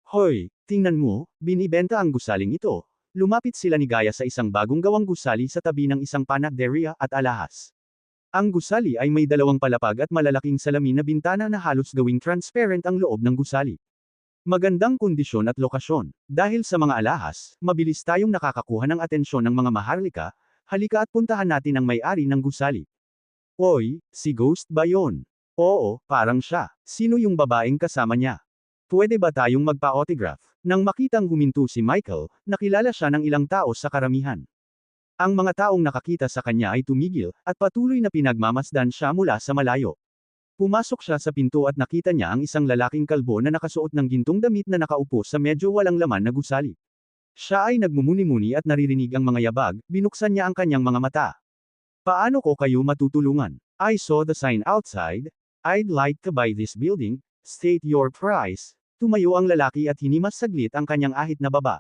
Hoy, tingnan mo, binibenta ang gusaling ito. Lumapit sila ni Gaia sa isang bagong gawang gusali sa tabi ng isang panaderia at alahas. Ang gusali ay may 2 palapag at malalaking salamin na bintana na halos gawing transparent ang loob ng gusali. Magandang kondisyon at lokasyon. Dahil sa mga alahas, mabilis tayong nakakakuha ng atensyon ng mga maharlika, halika at puntahan natin ang may-ari ng gusali. Oy, si Ghost ba yon? Oo, parang siya. Sino yung babaeng kasama niya? Pwede ba tayong magpa-autograph? Nang makitang huminto si Michael, nakilala siya ng ilang tao sa karamihan. Ang mga taong nakakita sa kanya ay tumigil, at patuloy na pinagmamasdan siya mula sa malayo. Pumasok siya sa pinto at nakita niya ang isang lalaking kalbo na nakasuot ng gintong damit na nakaupo sa medyo walang laman na gusali. Siya ay nagmumuni-muni at naririnig ang mga yabag, binuksan niya ang kanyang mga mata. Paano ko kayo matutulungan? I saw the sign outside. I'd like to buy this building. State your price. Tumayo ang lalaki at hinimas saglit ang kanyang ahit na baba.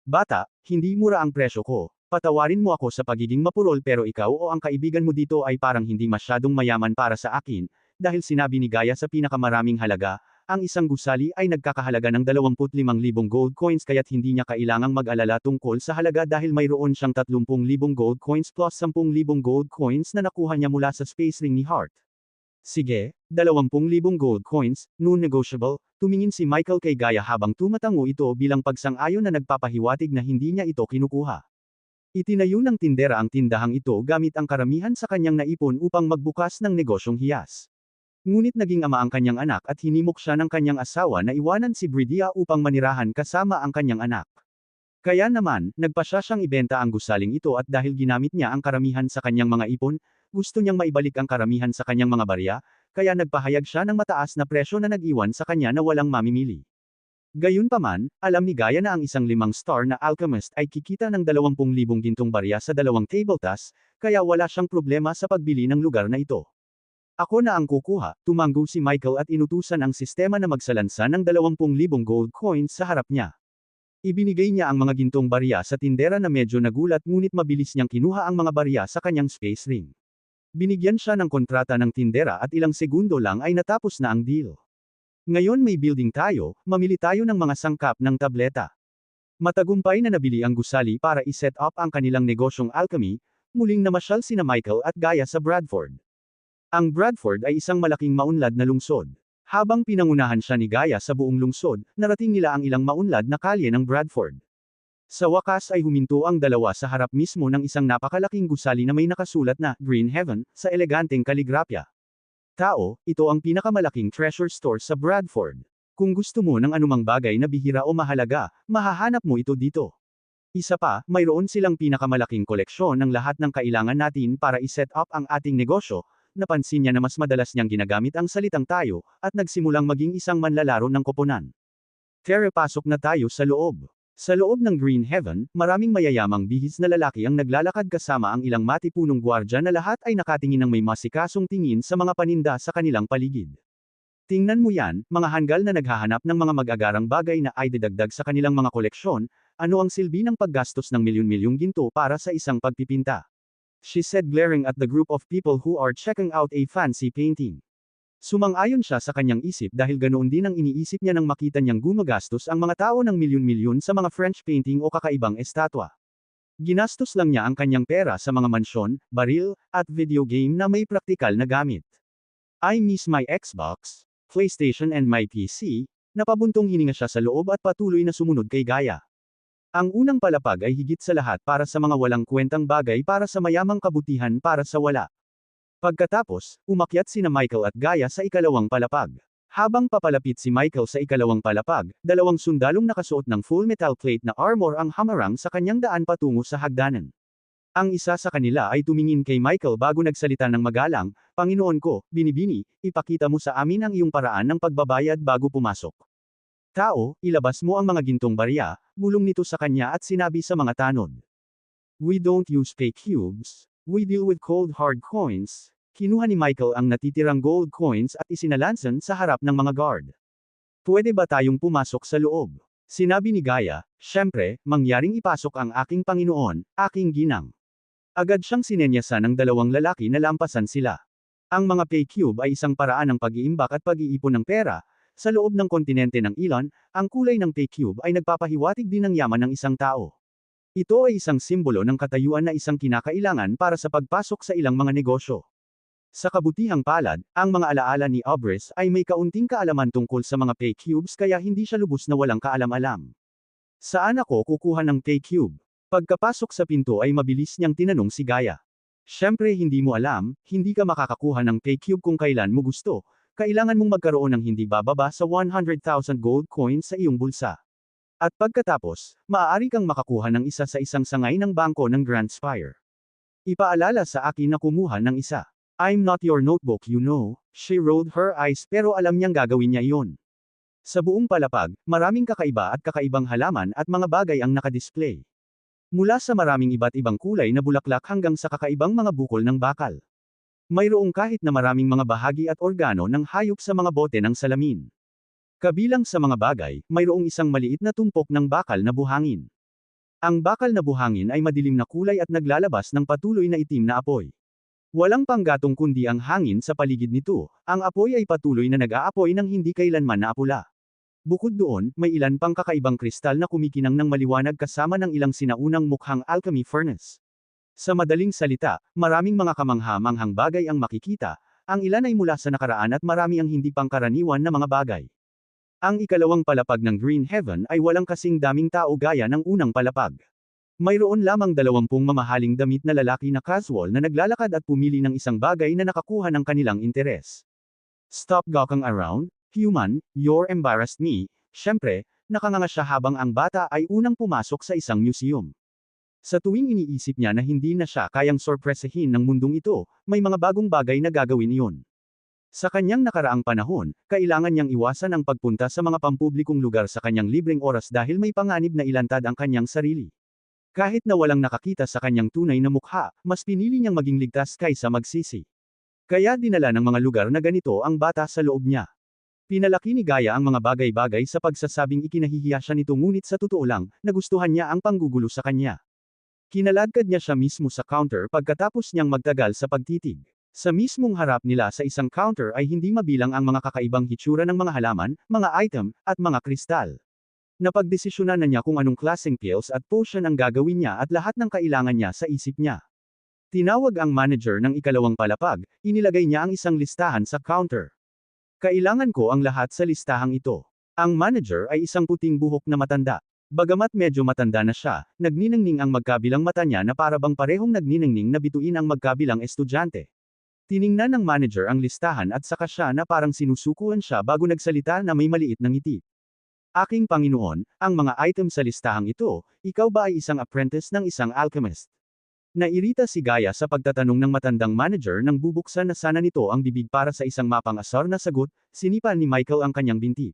Bata, hindi mura ang presyo ko. Patawarin mo ako sa pagiging mapurol pero ikaw o ang kaibigan mo dito ay parang hindi masyadong mayaman para sa akin, dahil sinabi ni Gaya sa pinakamaraming halaga, ang isang gusali ay nagkakahalaga ng 25,000 gold coins kaya't hindi niya kailangang mag-alala tungkol sa halaga dahil mayroon siyang 30,000 gold coins plus 10,000 gold coins na nakuha niya mula sa space ring ni Hart. Sige, 20,000 gold coins, non-negotiable, tumingin si Michael kay Gaya habang tumatango ito bilang pagsang-ayon na nagpapahiwatig na hindi niya ito kinukuha. Itinayo ng tindera ang tindahang ito gamit ang karamihan sa kanyang naipon upang magbukas ng negosyong hiyas. Ngunit naging ama ang kanyang anak at hinimok siya ng kanyang asawa na iwanan si Bridia upang manirahan kasama ang kanyang anak. Kaya naman, nagpasya siyang ibenta ang gusaling ito at dahil ginamit niya ang karamihan sa kanyang mga ipon, gusto niyang maibalik ang karamihan sa kanyang mga barya, kaya nagpahayag siya ng mataas na presyo na nag-iwan sa kanya na walang mamimili. Gayunpaman, alam ni Gaya na ang isang 5-star na alchemist ay kikita ng 20,000 gintong barya sa 2 tabletas, kaya wala siyang problema sa pagbili ng lugar na ito. Ako na ang kukuha, tumanggo si Michael at inutusan ang sistema na magsalansa ng 20,000 gold coins sa harap niya. Ibinigay niya ang mga gintong barya sa tindera na medyo nagulat ngunit mabilis niyang kinuha ang mga barya sa kanyang space ring. Binigyan siya ng kontrata ng tindera at ilang segundo lang ay natapos na ang deal. Ngayon may building tayo, mamili tayo ng mga sangkap ng tableta. Matagumpay na nabili ang gusali para i-set up ang kanilang negosyong alchemy, muling namasyal sina Michael at Gaya sa Bradford. Ang Bradford ay isang malaking maunlad na lungsod. Habang pinangunahan siya ni Gaya sa buong lungsod, narating nila ang ilang maunlad na kalye ng Bradford. Sa wakas ay huminto ang dalawa sa harap mismo ng isang napakalaking gusali na may nakasulat na Green Heaven sa eleganteng kaligrapya. Tao, ito ang pinakamalaking treasure store sa Bradford. Kung gusto mo ng anumang bagay na bihira o mahalaga, mahahanap mo ito dito. Isa pa, mayroon silang pinakamalaking koleksyon ng lahat ng kailangan natin para i-set up ang ating negosyo. Napansin niya na mas madalas niyang ginagamit ang salitang tayo, at nagsimulang maging isang manlalaro ng koponan. Tara, pasok na tayo sa loob. Sa loob ng Green Heaven, maraming mayayamang bihis na lalaki ang naglalakad kasama ang ilang matipunong gwardya na lahat ay nakatingin ng may masikasong tingin sa mga paninda sa kanilang paligid. Tingnan mo yan, mga hanggal na naghahanap ng mga mag-agarang bagay na ay didagdag sa kanilang mga koleksyon, ano ang silbi ng paggastos ng milyon-milyong ginto para sa isang pagpipinta? She said glaring at the group of people who are checking out a fancy painting. Sumang-ayon siya sa kanyang isip dahil ganoon din ang iniisip niya nang makita niyang gumagastos ang mga tao ng milyon-milyon sa mga French painting o kakaibang estatwa. Ginastos lang niya ang kanyang pera sa mga mansyon, baril, at video game na may praktikal na gamit. I miss my Xbox, PlayStation and my PC, napabuntong hininga siya sa loob at patuloy na sumunod kay Gaya. Ang unang palapag ay higit sa lahat para sa mga walang kwentang bagay para sa mayamang kabutihan para sa wala. Pagkatapos, umakyat sina Michael at Gaya sa ikalawang palapag. Habang papalapit si Michael sa ikalawang palapag, dalawang sundalong nakasuot ng full metal plate na armor ang hamarang sa kanyang daan patungo sa hagdanan. Ang isa sa kanila ay tumingin kay Michael bago nagsalita ng magalang, "Panginoon ko, binibini, ipakita mo sa amin ang iyong paraan ng pagbabayad bago pumasok. Tao, ilabas mo ang mga gintong barya," bulong nito sa kanya at sinabi sa mga tanod. "We don't use fake cubes. We deal with cold hard coins." Kinuha ni Michael ang natitirang gold coins at isinalansan sa harap ng mga guard. "Pwede ba tayong pumasok sa loob?" Sinabi ni Gaya, "Syempre, mangyaring ipasok ang aking Panginoon, aking ginang." Agad siyang sinenyasan ng dalawang lalaki na lampasan sila. Ang mga pay cube ay isang paraan ng pag-iimbak at pag-iipon ng pera. Sa loob ng kontinente ng Elon, ang kulay ng pay cube ay nagpapahiwatig din ng yaman ng isang tao. Ito ay isang simbolo ng katayuan na isang kinakailangan para sa pagpasok sa ilang mga negosyo. Sa kabutihang palad, ang mga alaala ni Obris ay may kaunting kaalaman tungkol sa mga pay cubes kaya hindi siya lubos na walang kaalam-alam. "Saan ako kukuha ng pay cube?" Pagkapasok sa pinto ay mabilis niyang tinanong si Gaya. Siyempre hindi mo alam, hindi ka makakakuha ng K-Cube kung kailan mo gusto. Kailangan mong magkaroon ng hindi bababa sa 100,000 gold coins sa iyong bulsa. At pagkatapos, maaari kang makakuha ng isa sa isang sangay ng bangko ng Grand Spire. Ipaalala sa akin na kumuha ng isa. I'm not your notebook, you know. She rolled her eyes pero alam niyang gagawin niya iyon. Sa buong palapag, maraming kakaiba at kakaibang halaman at mga bagay ang nakadisplay. Mula sa maraming iba't ibang kulay na bulaklak hanggang sa kakaibang mga bukol ng bakal. Mayroong kahit na maraming mga bahagi at organo ng hayop sa mga bote ng salamin. Kabilang sa mga bagay, mayroong isang maliit na tumpok ng bakal na buhangin. Ang bakal na buhangin ay madilim na kulay at naglalabas ng patuloy na itim na apoy. Walang panggatong kundi ang hangin sa paligid nito, ang apoy ay patuloy na nag-aapoy ng hindi kailanman naapula. Bukod doon, may ilan pang kakaibang kristal na kumikinang ng maliwanag kasama ng ilang sinaunang mukhang alchemy furnace. Sa madaling salita, maraming mga kamangha-manghang bagay ang makikita, ang ilan ay mula sa nakaraan at marami ang hindi pangkaraniwan na mga bagay. Ang ikalawang palapag ng Green Heaven ay walang kasing daming tao gaya ng unang palapag. Mayroon lamang 20 mamahaling damit na lalaki na casual na naglalakad at pumili ng isang bagay na nakakuha ng kanilang interes. Stop gawking around, human, you're embarrassed me. Siyempre, nakanganga siya habang ang bata ay unang pumasok sa isang museum. Sa tuwing iniisip niya na hindi na siya kayang sorpresahin ng mundong ito, may mga bagong bagay na gagawin iyon. Sa kanyang nakaraang panahon, kailangan niyang iwasan ang pagpunta sa mga pampublikong lugar sa kanyang libreng oras dahil may panganib na ilantad ang kanyang sarili. Kahit na walang nakakita sa kanyang tunay na mukha, mas pinili niyang maging ligtas kaysa magsisi. Kaya dinala ng mga lugar na ganito ang bata sa loob niya. Pinalaki ni Gaia ang mga bagay-bagay sa pagsasabing ikinahihiya siya nito ngunit sa totoo lang, nagustuhan niya ang panggugulo sa kanya. Kinaladkad niya siya mismo sa counter pagkatapos niyang magtagal sa pagtitig. Sa mismong harap nila sa isang counter ay hindi mabilang ang mga kakaibang hitsura ng mga halaman, mga item, at mga kristal. Napagdesisyonan na niya kung anong klaseng pills at potion ang gagawin niya at lahat ng kailangan niya sa isip niya. Tinawag ang manager ng ikalawang palapag, inilagay niya ang isang listahan sa counter. Kailangan ko ang lahat sa listahang ito. Ang manager ay isang puting buhok na matanda. Bagamat medyo matanda na siya, nagniningning ang magkabilang mata niya na parabang parehong nagniningning na bituin ang magkabilang estudyante. Tiningnan ng manager ang listahan at saka siya na parang sinusukuan siya bago nagsalita na may maliit na ngiti. Aking Panginoon, ang mga item sa listahang ito, ikaw ba ay isang apprentice ng isang alchemist? Nairita si Gaia sa pagtatanong ng matandang manager nang bubuksan na sana nito ang bibig para sa isang mapang-asar na sagot, sinipan ni Michael ang kanyang binti.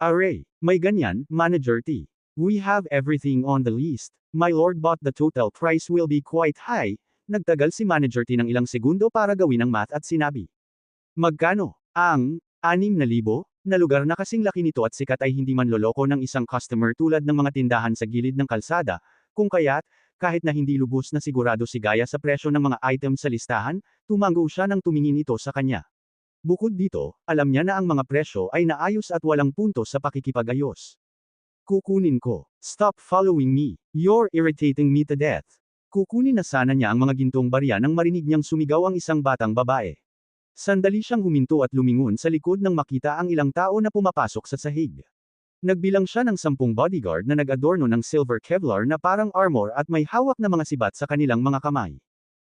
Aray, may ganyan, Manager T. We have everything on the list, my lord but the total price will be quite high. Nagtagal si Manager T ng ilang segundo para gawin ang math at sinabi. Magkano? Ang 6,000? Na lugar na kasing laki nito at sikat ay hindi man loloko ng isang customer tulad ng mga tindahan sa gilid ng kalsada, kung kaya't, kahit na hindi lubos na sigurado si Gaia sa presyo ng mga item sa listahan, tumango siya nang tumingin ito sa kanya. Bukod dito, alam niya na ang mga presyo ay naayos at walang punto sa pakikipag-ayos. Kukunin ko. Stop following me. You're irritating me to death. Kukunin na sana niya ang mga gintong barya nang marinig niyang sumigaw ang isang batang babae. Sandali siyang huminto at lumingon sa likod nang makita ang ilang tao na pumapasok sa sahig. Nagbilang siya ng 10 bodyguard na nag-adorno ng silver Kevlar na parang armor at may hawak na mga sibat sa kanilang mga kamay.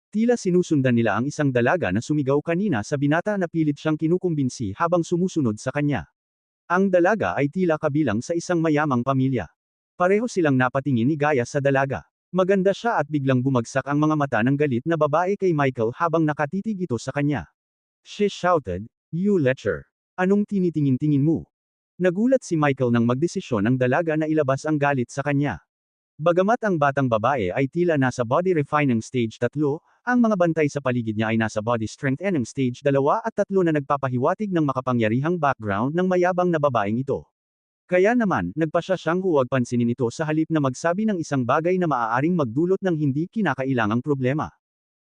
Tila sinusundan nila ang isang dalaga na sumigaw kanina sa binata na pilit siyang kinukumbinsi habang sumusunod sa kanya. Ang dalaga ay tila kabilang sa isang mayamang pamilya. Pareho silang napatingin ni Gaia sa dalaga. Maganda siya at biglang bumagsak ang mga mata ng galit na babae kay Michael habang nakatitig ito sa kanya. She shouted, "You lecher! Anong tinitingin-tingin mo?" Nagulat si Michael nang magdesisyon ang dalaga na ilabas ang galit sa kanya. Bagamat ang batang babae ay tila nasa body refining stage 3, ang mga bantay sa paligid niya ay nasa body strengthening stage 2 at 3 na nagpapahiwatig ng makapangyarihang background ng mayabang na babaeng ito. Kaya naman, nagpasya siyang huwag pansinin ito sa halip na magsabi ng isang bagay na maaaring magdulot ng hindi kinakailangang problema.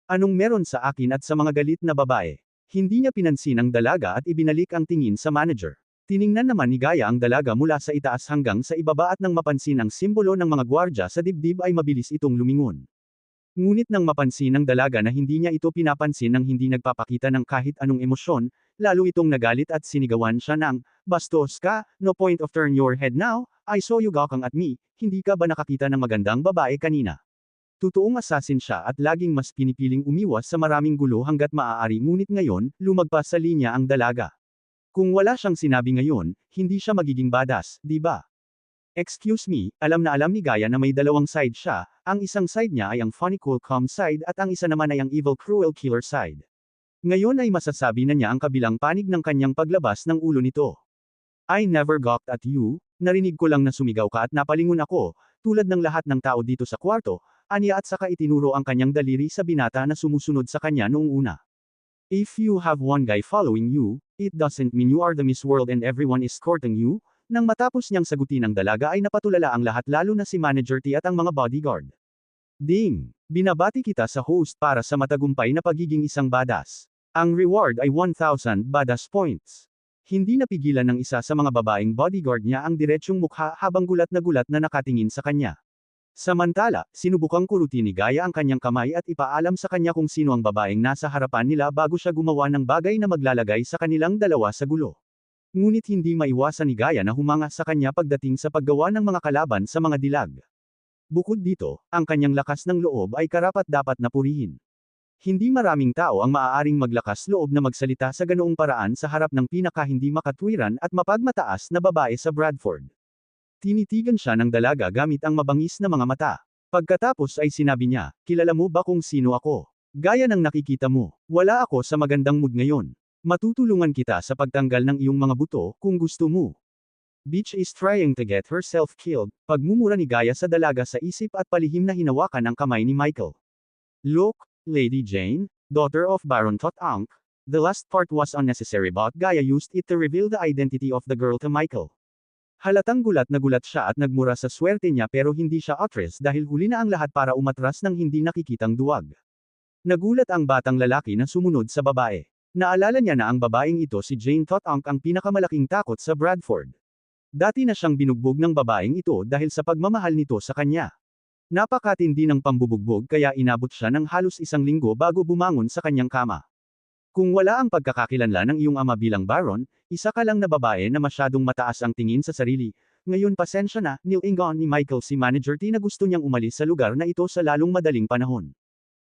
Anong meron sa akin at sa mga galit na babae? Hindi niya pinansin ang dalaga at ibinalik ang tingin sa manager. Tiningnan naman ni Gaia ang dalaga mula sa itaas hanggang sa ibaba at nang mapansin ang simbolo ng mga gwardya sa dibdib ay mabilis itong lumingon. Ngunit nang mapansin ng dalaga na hindi niya ito pinapansin nang hindi nagpapakita ng kahit anong emosyon, lalo itong nagalit at sinigawan siya ng, "Bastos ka, no point of turn your head now, I saw you gawking at me, hindi ka ba nakakita ng magandang babae kanina?" Totoong assassin siya at laging mas pinipiling umiwas sa maraming gulo hanggat maaari, ngunit ngayon, lumagpas sa linya ang dalaga. Kung wala siyang sinabi ngayon, hindi siya magiging badass, di ba? Excuse me, alam na alam ni Gaia na may dalawang side siya, ang isang side niya ay ang funny cool calm side at ang isa naman ay ang evil cruel killer side. Ngayon ay masasabi na niya ang kabilang panig ng kanyang paglabas ng ulo nito. I never gawked at you, narinig ko lang na sumigaw ka at napalingon ako, tulad ng lahat ng tao dito sa kwarto, aniya at saka itinuro ang kanyang daliri sa binata na sumusunod sa kanya noong una. If you have one guy following you, it doesn't mean you are the Miss World and everyone is courting you. Nang matapos niyang sagutin ang dalaga ay napatulala ang lahat lalo na si Manager T at ang mga bodyguard. Ding! Binabati kita sa host para sa matagumpay na pagiging isang badass. Ang reward ay 1,000 badass points. Hindi napigilan ng isa sa mga babaeng bodyguard niya ang diretsyong mukha habang gulat na nakatingin sa kanya. Samantala, sinubukang kurutin ni Gaia ang kanyang kamay at ipaalam sa kanya kung sino ang babaeng nasa harapan nila bago siya gumawa ng bagay na maglalagay sa kanilang dalawa sa gulo. Ngunit hindi maiwasan ni Gaia na humanga sa kanya pagdating sa paggawa ng mga kalaban sa mga dilag. Bukod dito, ang kanyang lakas ng loob ay karapat-dapat na purihin. Hindi maraming tao ang maaaring maglakas loob na magsalita sa ganoong paraan sa harap ng pinaka-hindi makatwiran at mapagmataas na babae sa Bradford. Tinitigan siya ng dalaga gamit ang mabangis na mga mata. Pagkatapos ay sinabi niya, kilala mo ba kung sino ako? Gaya ng nakikita mo, wala ako sa magandang mood ngayon. Matutulungan kita sa pagtanggal ng iyong mga buto, kung gusto mo. Bitch is trying to get herself killed, pagmumura ni Gaia sa dalaga sa isip at palihim na hinawakan ang kamay ni Michael. Look, Lady Jane, daughter of Baron Tot-Ankh, the last part was unnecessary but Gaia used it to reveal the identity of the girl to Michael. Halatang gulat na gulat siya at nagmura sa swerte niya pero hindi siya atras dahil huli na ang lahat para umatras ng hindi nakikitang duwag. Nagulat ang batang lalaki na sumunod sa babae. Naalala niya na ang babaeng ito si Jane Tot-Ankh ang pinakamalaking takot sa Bradford. Dati na siyang binugbog ng babaeng ito dahil sa pagmamahal nito sa kanya. Napakatindi ng pambubugbog kaya inabot siya ng halos 1 linggo bago bumangon sa kanyang kama. Kung wala ang pagkakakilanlan ng iyong ama bilang Baron, isa ka lang na babae na masyadong mataas ang tingin sa sarili. Ngayon pasensya na, nilingon ni Michael si Manager T na gusto niyang umalis sa lugar na ito sa lalong madaling panahon.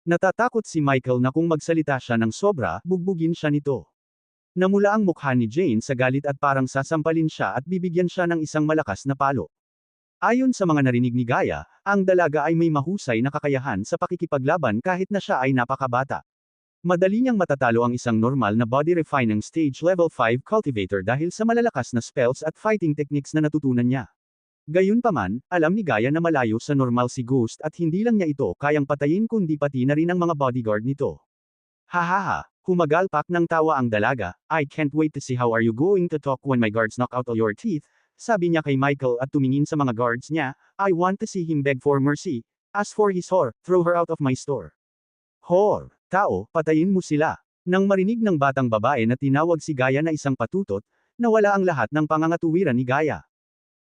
Natatakot si Michael na kung magsalita siya ng sobra, bugbugin siya nito. Namula ang mukha ni Jane sa galit at parang sasampalin siya at bibigyan siya ng isang malakas na palo. Ayon sa mga narinig ni Gaia, ang dalaga ay may mahusay na kakayahan sa pakikipaglaban kahit na siya ay napakabata. Madali niyang matatalo ang isang normal na body refining stage level 5 cultivator dahil sa malalakas na spells at fighting techniques na natutunan niya. Gayunpaman, alam ni Gaia na malayo sa normal si Ghost at hindi lang niya ito kayang patayin kundi pati na rin ang mga bodyguard nito. Hahaha, humagalpak ng tawa ang dalaga, I can't wait to see how are you going to talk when my guards knock out all your teeth, sabi niya kay Michael at tumingin sa mga guards niya, I want to see him beg for mercy, as for his whore, throw her out of my store. Whore, tao, patayin mo sila. Nang marinig ng batang babae na tinawag si Gaia na isang patutot, nawala ang lahat ng pangangatuwiran ni Gaia.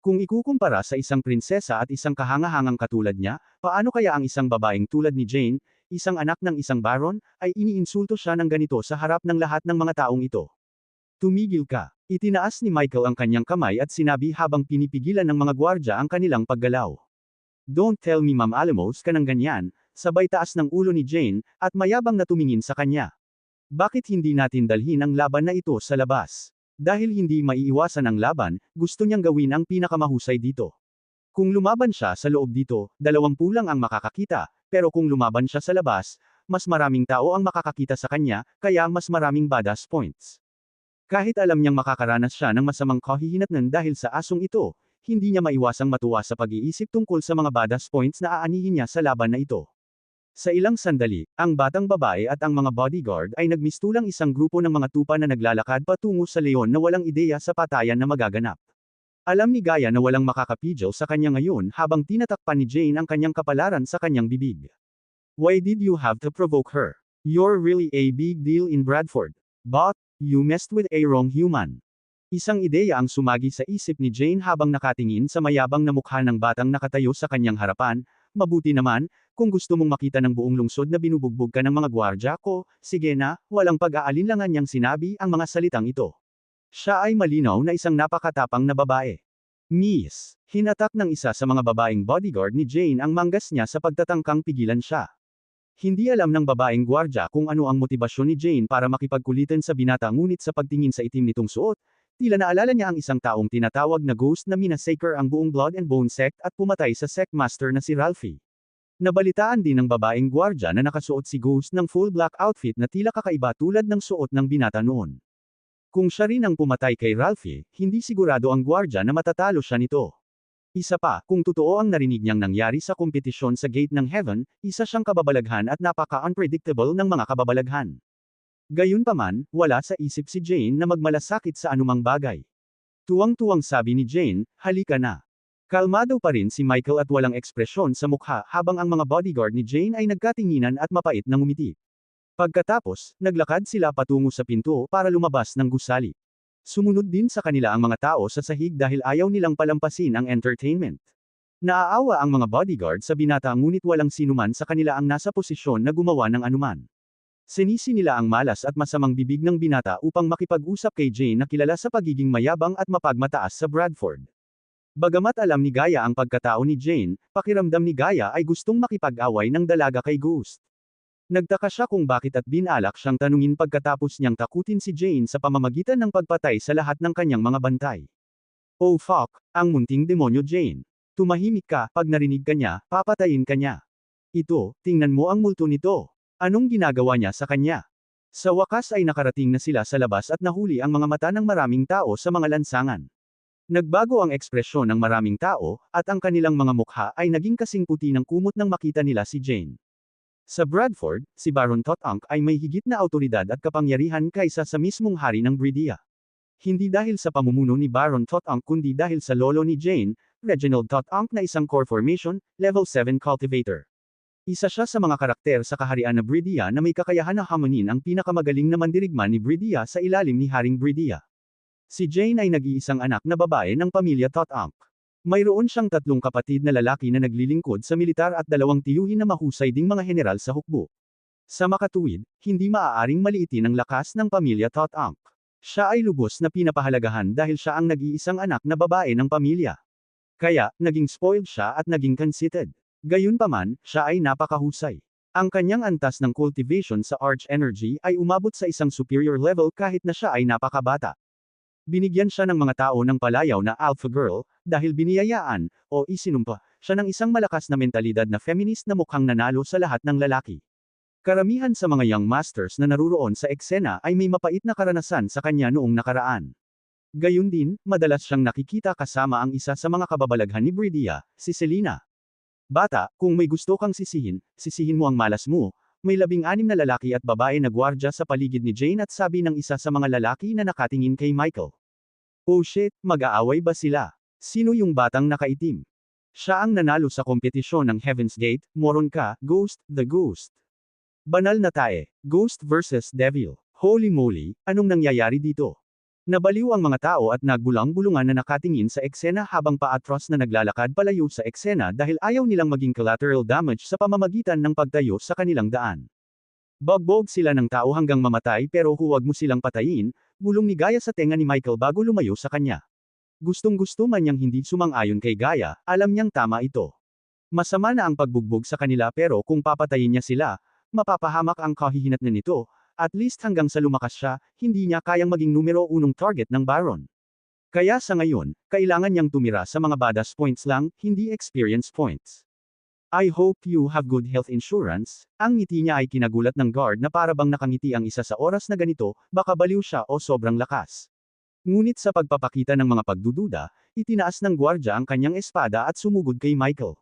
Kung ikukumpara sa isang prinsesa at isang kahangahangang katulad niya, paano kaya ang isang babaeng tulad ni Jane, isang anak ng isang baron, ay iniinsulto siya ng ganito sa harap ng lahat ng mga taong ito? Tumigil ka. Itinaas ni Michael ang kanyang kamay at sinabi habang pinipigilan ng mga gwardya ang kanilang paggalaw. Don't tell me Ma'am Alamos ka ng ganyan, sabay taas ng ulo ni Jane, at mayabang na tumingin sa kanya. Bakit hindi natin dalhin ang laban na ito sa labas? Dahil hindi maiiwasan ang laban, gusto niyang gawin ang pinakamahusay dito. Kung lumaban siya sa loob dito, 20 lang ang makakakita, pero kung lumaban siya sa labas, mas maraming tao ang makakakita sa kanya, kaya mas maraming badass points. Kahit alam niyang makakaranas siya ng masamang kahihinatnan dahil sa asong ito, hindi niya maiwasang matuwa sa pag-iisip tungkol sa mga badass points na aanihin niya sa laban na ito. Sa ilang sandali, ang batang babae at ang mga bodyguard ay nagmistulang isang grupo ng mga tupa na naglalakad patungo sa leon na walang ideya sa patayan na magaganap. Alam ni Gaia na walang makakapigil sa kanya ngayon habang tinatakpan ni Jane ang kanyang kapalaran sa kanyang bibig. Why did you have to provoke her? You're really a big deal in Bradford. But, you messed with a wrong human. Isang ideya ang sumagi sa isip ni Jane habang nakatingin sa mayabang na mukha ng batang nakatayo sa kanyang harapan. Mabuti naman, kung gusto mong makita ng buong lungsod na binubugbog ka ng mga gwardya ko, sige na, walang pag-aalinlangan niyang sinabi ang mga salitang ito. Siya ay malinaw na isang napakatapang na babae. Miss. Hinatak ng isa sa mga babaeng bodyguard ni Jane ang manggas niya sa pagtatangkang pigilan siya. Hindi alam ng babaeng gwardya kung ano ang motibasyon ni Jane para makipagkulitan sa binata ngunit sa pagtingin sa itim nitong suot, tila naalala niya ang isang taong tinatawag na Ghost na minassacre ang buong Blood and Bone sect at pumatay sa sect master na si Ralphie. Nabalitaan din ng babaeng gwardya na nakasuot si Ghost ng full black outfit na tila kakaiba tulad ng suot ng binata noon. Kung siya rin ang pumatay kay Ralphie, hindi sigurado ang gwardya na matatalo siya nito. Isa pa, kung totoo ang narinig niyang nangyari sa kompetisyon sa Gate ng Heaven, isa siyang kababalaghan at napaka-unpredictable ng mga kababalaghan. Gayunpaman, wala sa isip si Jane na magmalasakit sa anumang bagay. Tuwang-tuwang sabi ni Jane, halika na. Kalmado pa rin si Michael at walang ekspresyon sa mukha habang ang mga bodyguard ni Jane ay nagkatinginan at mapait na ngumiti. Pagkatapos, naglakad sila patungo sa pinto para lumabas ng gusali. Sumunod din sa kanila ang mga tao sa sahig dahil ayaw nilang palampasin ang entertainment. Naaawa ang mga bodyguard sa binata ngunit walang sinuman sa kanila ang nasa posisyon na gumawa ng anuman. Sinisi nila ang malas at masamang bibig ng binata upang makipag-usap kay Jane na kilala sa pagiging mayabang at mapagmataas sa Bradford. Bagamat alam ni Gaia ang pagkatao ni Jane, pakiramdam ni Gaia ay gustong makipag-away ng dalaga kay Ghost. Nagtaka siya kung bakit at binalak siyang tanungin pagkatapos niyang takutin si Jane sa pamamagitan ng pagpatay sa lahat ng kanyang mga bantay. Oh fuck, ang munting demonyo Jane. Tumahimik ka, pag narinig ka niya, papatayin ka niya. Ito, tingnan mo ang multo nito. Anong ginagawa niya sa kanya? Sa wakas ay nakarating na sila sa labas at nahuli ang mga mata ng maraming tao sa mga lansangan. Nagbago ang ekspresyon ng maraming tao, at ang kanilang mga mukha ay naging kasing puti ng kumot nang makita nila si Jane. Sa Bradford, si Baron Totank ay may higit na autoridad at kapangyarihan kaysa sa mismong hari ng Bridia. Hindi dahil sa pamumuno ni Baron Totank kundi dahil sa lolo ni Jane, Reginald Totank na isang core formation, level 7 cultivator. Isa siya sa mga karakter sa kaharian na Bridia na may kakayahan na hamunin ang pinakamagaling na mandirigma ni Bridia sa ilalim ni Haring Bridia. Si Jane ay nag-iisang anak na babae ng pamilya Totank. Mayroon siyang 3 kapatid na lalaki na naglilingkod sa militar at 2 tiyuhin na mahusay ding mga general sa hukbo. Sa makatuwid, hindi maaaring maliitin ang lakas ng pamilya Totank. Siya ay lubos na pinapahalagahan dahil siya ang nag-iisang anak na babae ng pamilya. Kaya, naging spoiled siya at naging conceited. Gayunpaman, siya ay napakahusay. Ang kanyang antas ng cultivation sa Arch Energy ay umabot sa isang superior level kahit na siya ay napakabata. Binigyan siya ng mga tao ng palayaw na Alpha Girl, dahil biniyayaan, o isinumpa, siya ng isang malakas na mentalidad na feminist na mukhang nanalo sa lahat ng lalaki. Karamihan sa mga young masters na naruroon sa eksena ay may mapait na karanasan sa kanya noong nakaraan. Gayun din, madalas siyang nakikita kasama ang isa sa mga kababalaghan ni Bridia, si Selena. Bata, kung may gusto kang sisihin, sisihin mo ang malas mo. May 16 na lalaki at babae na gwardya sa paligid ni Jane at sabi ng isa sa mga lalaki na nakatingin kay Michael. Oh shit, mag-aaway ba sila? Sino yung batang nakaitim? Siya ang nanalo sa kompetisyon ng Heaven's Gate, moron ka, Ghost, the Ghost. Banal na tae, Ghost versus Devil. Holy moly, anong nangyayari dito? Nabaliw ang mga tao at nagbulang-bulungan na nakatingin sa eksena habang paatros na naglalakad palayo sa eksena dahil ayaw nilang maging collateral damage sa pamamagitan ng pagtayo sa kanilang daan. Bagbog sila ng tao hanggang mamatay pero huwag mo silang patayin, bulong ni Gaia sa tenga ni Michael bago lumayo sa kanya. Gustong-gusto man niyang hindi sumang-ayon kay Gaia, alam niyang tama ito. Masama na ang pagbugbog sa kanila pero kung papatayin niya sila, mapapahamak ang kahihinatnan nito. At least hanggang sa lumakas siya, hindi niya kayang maging numero 1 target ng Baron. Kaya sa ngayon, kailangan niyang tumira sa mga badass points lang, hindi experience points. I hope you have good health insurance. Ang ngiti niya ay kinagulat ng guard na para bang nakangiti ang isa sa oras na ganito, baka baliw siya o sobrang lakas. Ngunit sa pagpapakita ng mga pagdududa, itinaas ng gwardya ang kanyang espada at sumugod kay Michael.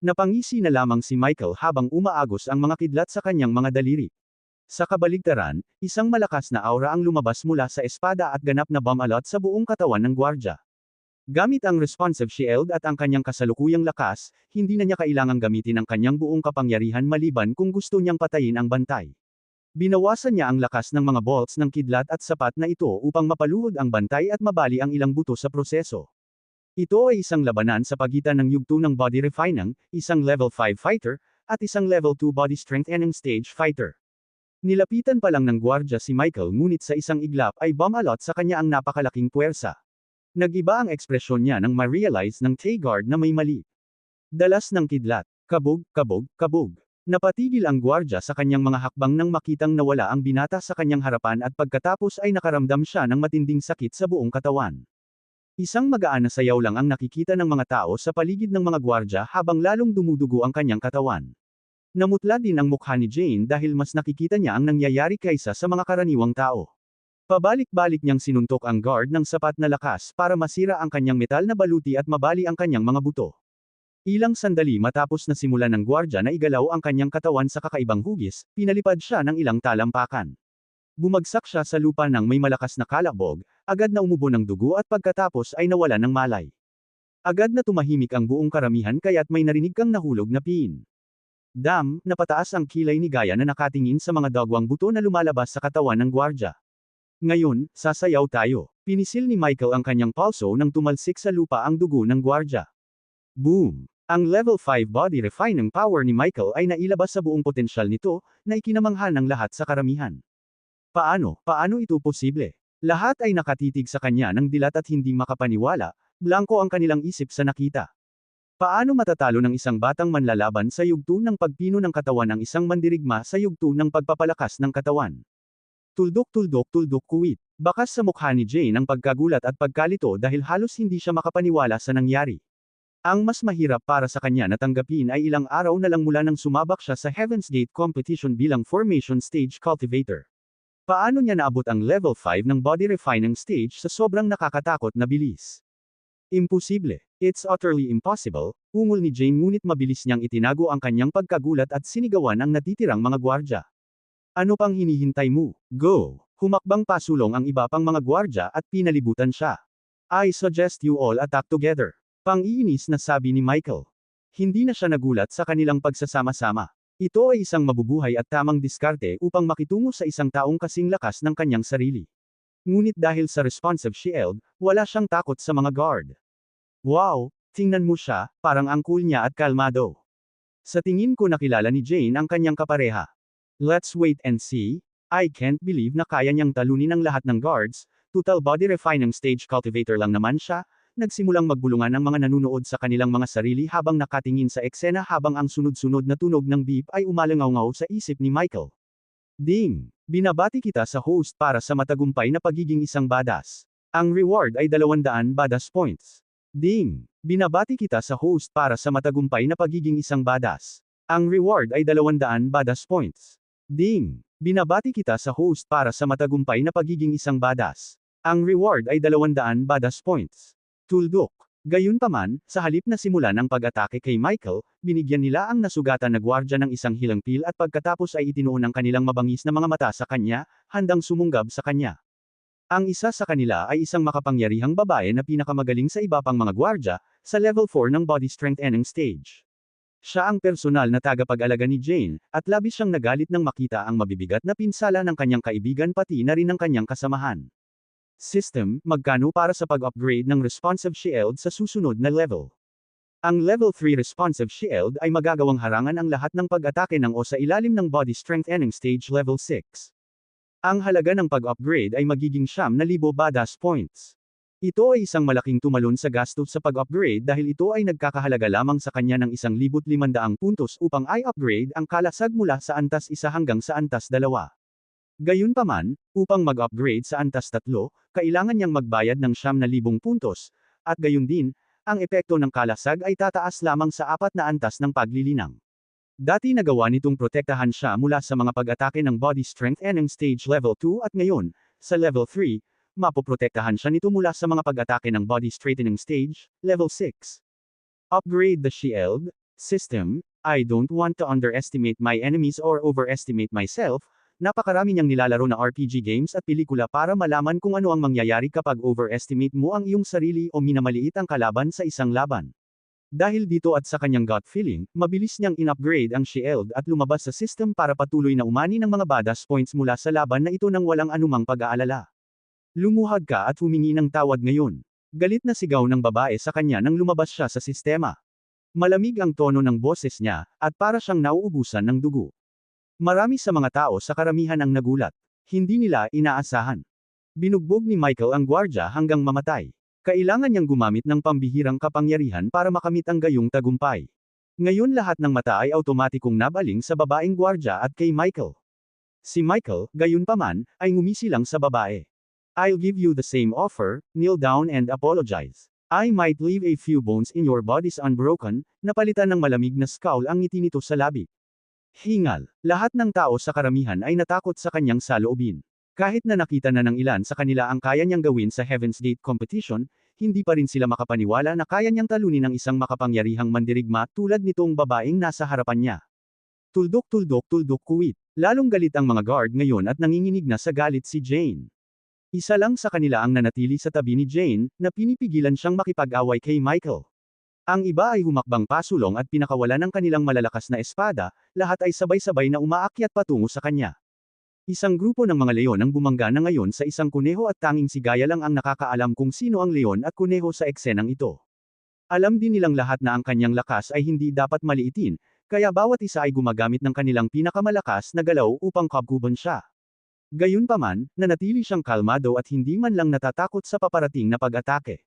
Napangisi na lamang si Michael habang umaagos ang mga kidlat sa kanyang mga daliri. Sa kabaligtaran, isang malakas na aura ang lumabas mula sa espada at ganap na bomb-alot sa buong katawan ng gwardya. Gamit ang responsive shield at ang kanyang kasalukuyang lakas, hindi na niya kailangang gamitin ang kanyang buong kapangyarihan maliban kung gusto niyang patayin ang bantay. Binawasan niya ang lakas ng mga bolts ng kidlat at sapat na ito upang mapaluhod ang bantay at mabali ang ilang buto sa proseso. Ito ay isang labanan sa pagitan ng yugto ng body refining, isang level 5 fighter, at isang level 2 body strength and stage fighter. Nilapitan pa lang ng gwardya si Michael ngunit sa isang iglap ay bomb-alot sa kanya ang napakalaking puwersa. Nag-iba ang ekspresyon niya nang ma-realize ng Tagard na may mali. Dalas ng kidlat. Kabog, kabog, kabog. Napatigil ang gwardya sa kanyang mga hakbang nang makitang nawala ang binata sa kanyang harapan at pagkatapos ay nakaramdam siya ng matinding sakit sa buong katawan. Isang magaan na sayaw lang ang nakikita ng mga tao sa paligid ng mga gwardya habang lalong dumudugo ang kanyang katawan. Namutla din ang mukha ni Jane dahil mas nakikita niya ang nangyayari kaysa sa mga karaniwang tao. Pabalik-balik niyang sinuntok ang guard ng sapat na lakas para masira ang kanyang metal na baluti at mabali ang kanyang mga buto. Ilang sandali matapos na simulan ng gwardya na igalaw ang kanyang katawan sa kakaibang hugis, pinalipad siya ng ilang talampakan. Bumagsak siya sa lupa nang may malakas na kalabog, agad na umubo ng dugo at pagkatapos ay nawala ng malay. Agad na tumahimik ang buong karamihan kaya't may narinig kang nahulog na piin. Napataas ang kilay ni Gaya na nakatingin sa mga dagwang buto na lumalabas sa katawan ng gwardya. Ngayon, sasayaw tayo. Pinisil ni Michael ang kanyang pulso nang tumalsik sa lupa ang dugo ng gwardya. Boom! Ang level 5 body refining power ni Michael ay nailabas sa buong potensyal nito, na ikinamangha ng lahat sa karamihan. Paano ito posible? Lahat ay nakatitig sa kanya ng dilat at hindi makapaniwala, blanko ang kanilang isip sa nakita. Paano matatalo ng isang batang manlalaban sa yugto ng pagpino ng katawan ng isang mandirigma sa yugto ng pagpapalakas ng katawan? Tuldok, kuwit. Bakas sa mukha ni Jane ang pagkagulat at pagkalito dahil halos hindi siya makapaniwala sa nangyari. Ang mas mahirap para sa kanya na tanggapin ay ilang araw na lang mula nang sumabak siya sa Heaven's Gate competition bilang Formation Stage Cultivator. Paano niya naabot ang level 5 ng body refining stage sa sobrang nakakatakot na bilis? Imposible. It's utterly impossible, ungol ni Jane ngunit mabilis niyang itinago ang kanyang pagkagulat at sinigawan ang natitirang mga gwardya. Ano pang hinihintay mo? Go! Humakbang pasulong ang iba pang mga gwardya at pinalibutan siya. I suggest you all attack together. Pang-iinis na sabi ni Michael. Hindi na siya nagulat sa kanilang pagsasama-sama. Ito ay isang mabubuhay at tamang diskarte upang makitungo sa isang taong kasing lakas ng kanyang sarili. Ngunit dahil sa responsive shield, wala siyang takot sa mga guard. Wow! Tingnan mo siya, parang ang cool niya at kalmado. Sa tingin ko nakilala ni Jane ang kanyang kapareha. Let's wait and see. I can't believe na kaya niyang talunin ang lahat ng guards, total body refining stage cultivator lang naman siya. Nagsimulang magbulungan ang mga nanunood sa kanilang mga sarili habang nakatingin sa eksena habang ang sunod-sunod na tunog ng beep ay umalangaw-ngaw sa isip ni Michael. Ding! Binabati kita sa host para sa matagumpay na pagiging isang badass. Ang reward ay 200 badass points. Ding! Binabati kita sa host para sa matagumpay na pagiging isang badass. Ang reward ay 200 badass points. Ding! Binabati kita sa host para sa matagumpay na pagiging isang badass. Ang reward ay 200 badass points. Tuldok. Gayunpaman, sa halip na simulan ang pag-atake kay Michael, binigyan nila ang nasugatan na gwardya ng isang hilangpil at pagkatapos ay itinuon ang kanilang mabangis na mga mata sa kanya, handang sumunggab sa kanya. Ang isa sa kanila ay isang makapangyarihang babae na pinakamagaling sa iba pang mga gwardya, sa level 4 ng body strengthening stage. Siya ang personal na tagapag-alaga ni Jane, at labis siyang nagalit nang makita ang mabibigat na pinsala ng kanyang kaibigan pati na rin ng kanyang kasamahan. System, magkano para sa pag-upgrade ng Responsive Shield sa susunod na level? Ang Level 3 Responsive Shield ay magagawang harangan ang lahat ng pag-atake ng o sa ilalim ng Body Strengthening Stage Level 6. Ang halaga ng pag-upgrade ay magiging 9,000 badass points. Ito ay isang malaking tumalon sa gastos sa pag-upgrade dahil ito ay nagkakahalaga lamang sa kanya ng 1,500 puntos upang i-upgrade ang kalasag mula sa antas 1 hanggang sa antas 2. Gayunpaman, upang mag-upgrade sa antas 3, kailangan niyang magbayad ng 9,000 puntos, at gayon din, ang epekto ng kalasag ay tataas lamang sa 4 na antas ng paglilinang. Dati nagawa nitong protektahan siya mula sa mga pag-atake ng Body Strengthening Stage Level 2 at ngayon, sa Level 3, mapoprotektahan siya nito mula sa mga pag-atake ng Body Straightening Stage, Level 6. Upgrade the Shield System. I don't want to underestimate my enemies or overestimate myself. Napakarami niyang nilalaro na RPG games at pelikula para malaman kung ano ang mangyayari kapag overestimate mo ang iyong sarili o minamaliit ang kalaban sa isang laban. Dahil dito at sa kanyang gut feeling, mabilis niyang in-upgrade ang shield at lumabas sa system para patuloy na umani ng mga badass points mula sa laban na ito nang walang anumang pag-aalala. Lumuhad ka at humingi ng tawad ngayon. Galit na sigaw ng babae sa kanya nang lumabas siya sa sistema. Malamig ang tono ng boses niya, at para siyang nauubusan ng dugo. Marami sa mga tao sa karamihan ang nagulat. Hindi nila inaasahan. Binugbog ni Michael ang gwardya hanggang mamatay. Kailangan niyang gumamit ng pambihirang kapangyarihan para makamit ang gayong tagumpay. Ngayon lahat ng mata ay automatikong nabaling sa babaeng gwardya at kay Michael. Si Michael, gayunpaman, ay ngumisi lang sa babae. I'll give you the same offer, kneel down and apologize. I might leave a few bones in your bodies unbroken, napalitan ng malamig na scowl ang ngiti nito sa labi. Hingal, lahat ng tao sa karamihan ay natakot sa kanyang saloobin. Kahit na nakita na ng ilan sa kanila ang kaya niyang gawin sa Heaven's Gate competition, hindi pa rin sila makapaniwala na kaya niyang talunin ang isang makapangyarihang mandirigma tulad nitong babaeng nasa harapan niya. Tuldok kuwit. Lalong galit ang mga guard ngayon at nanginginig na sa galit si Jane. Isa lang sa kanila ang nanatili sa tabi ni Jane, na pinipigilan siyang makipag-away kay Michael. Ang iba ay humakbang pasulong at pinakawalan ng kanilang malalakas na espada, lahat ay sabay-sabay na umaakyat patungo sa kanya. Isang grupo ng mga leon ang bumangga na ngayon sa isang kuneho at tanging si Gaia lang ang nakakaalam kung sino ang leon at kuneho sa eksenang ito. Alam din nilang lahat na ang kanyang lakas ay hindi dapat maliitin, kaya bawat isa ay gumagamit ng kanilang pinakamalakas na galaw upang kabkuban siya. Gayunpaman, nanatili siyang kalmado at hindi man lang natatakot sa paparating na pag-atake.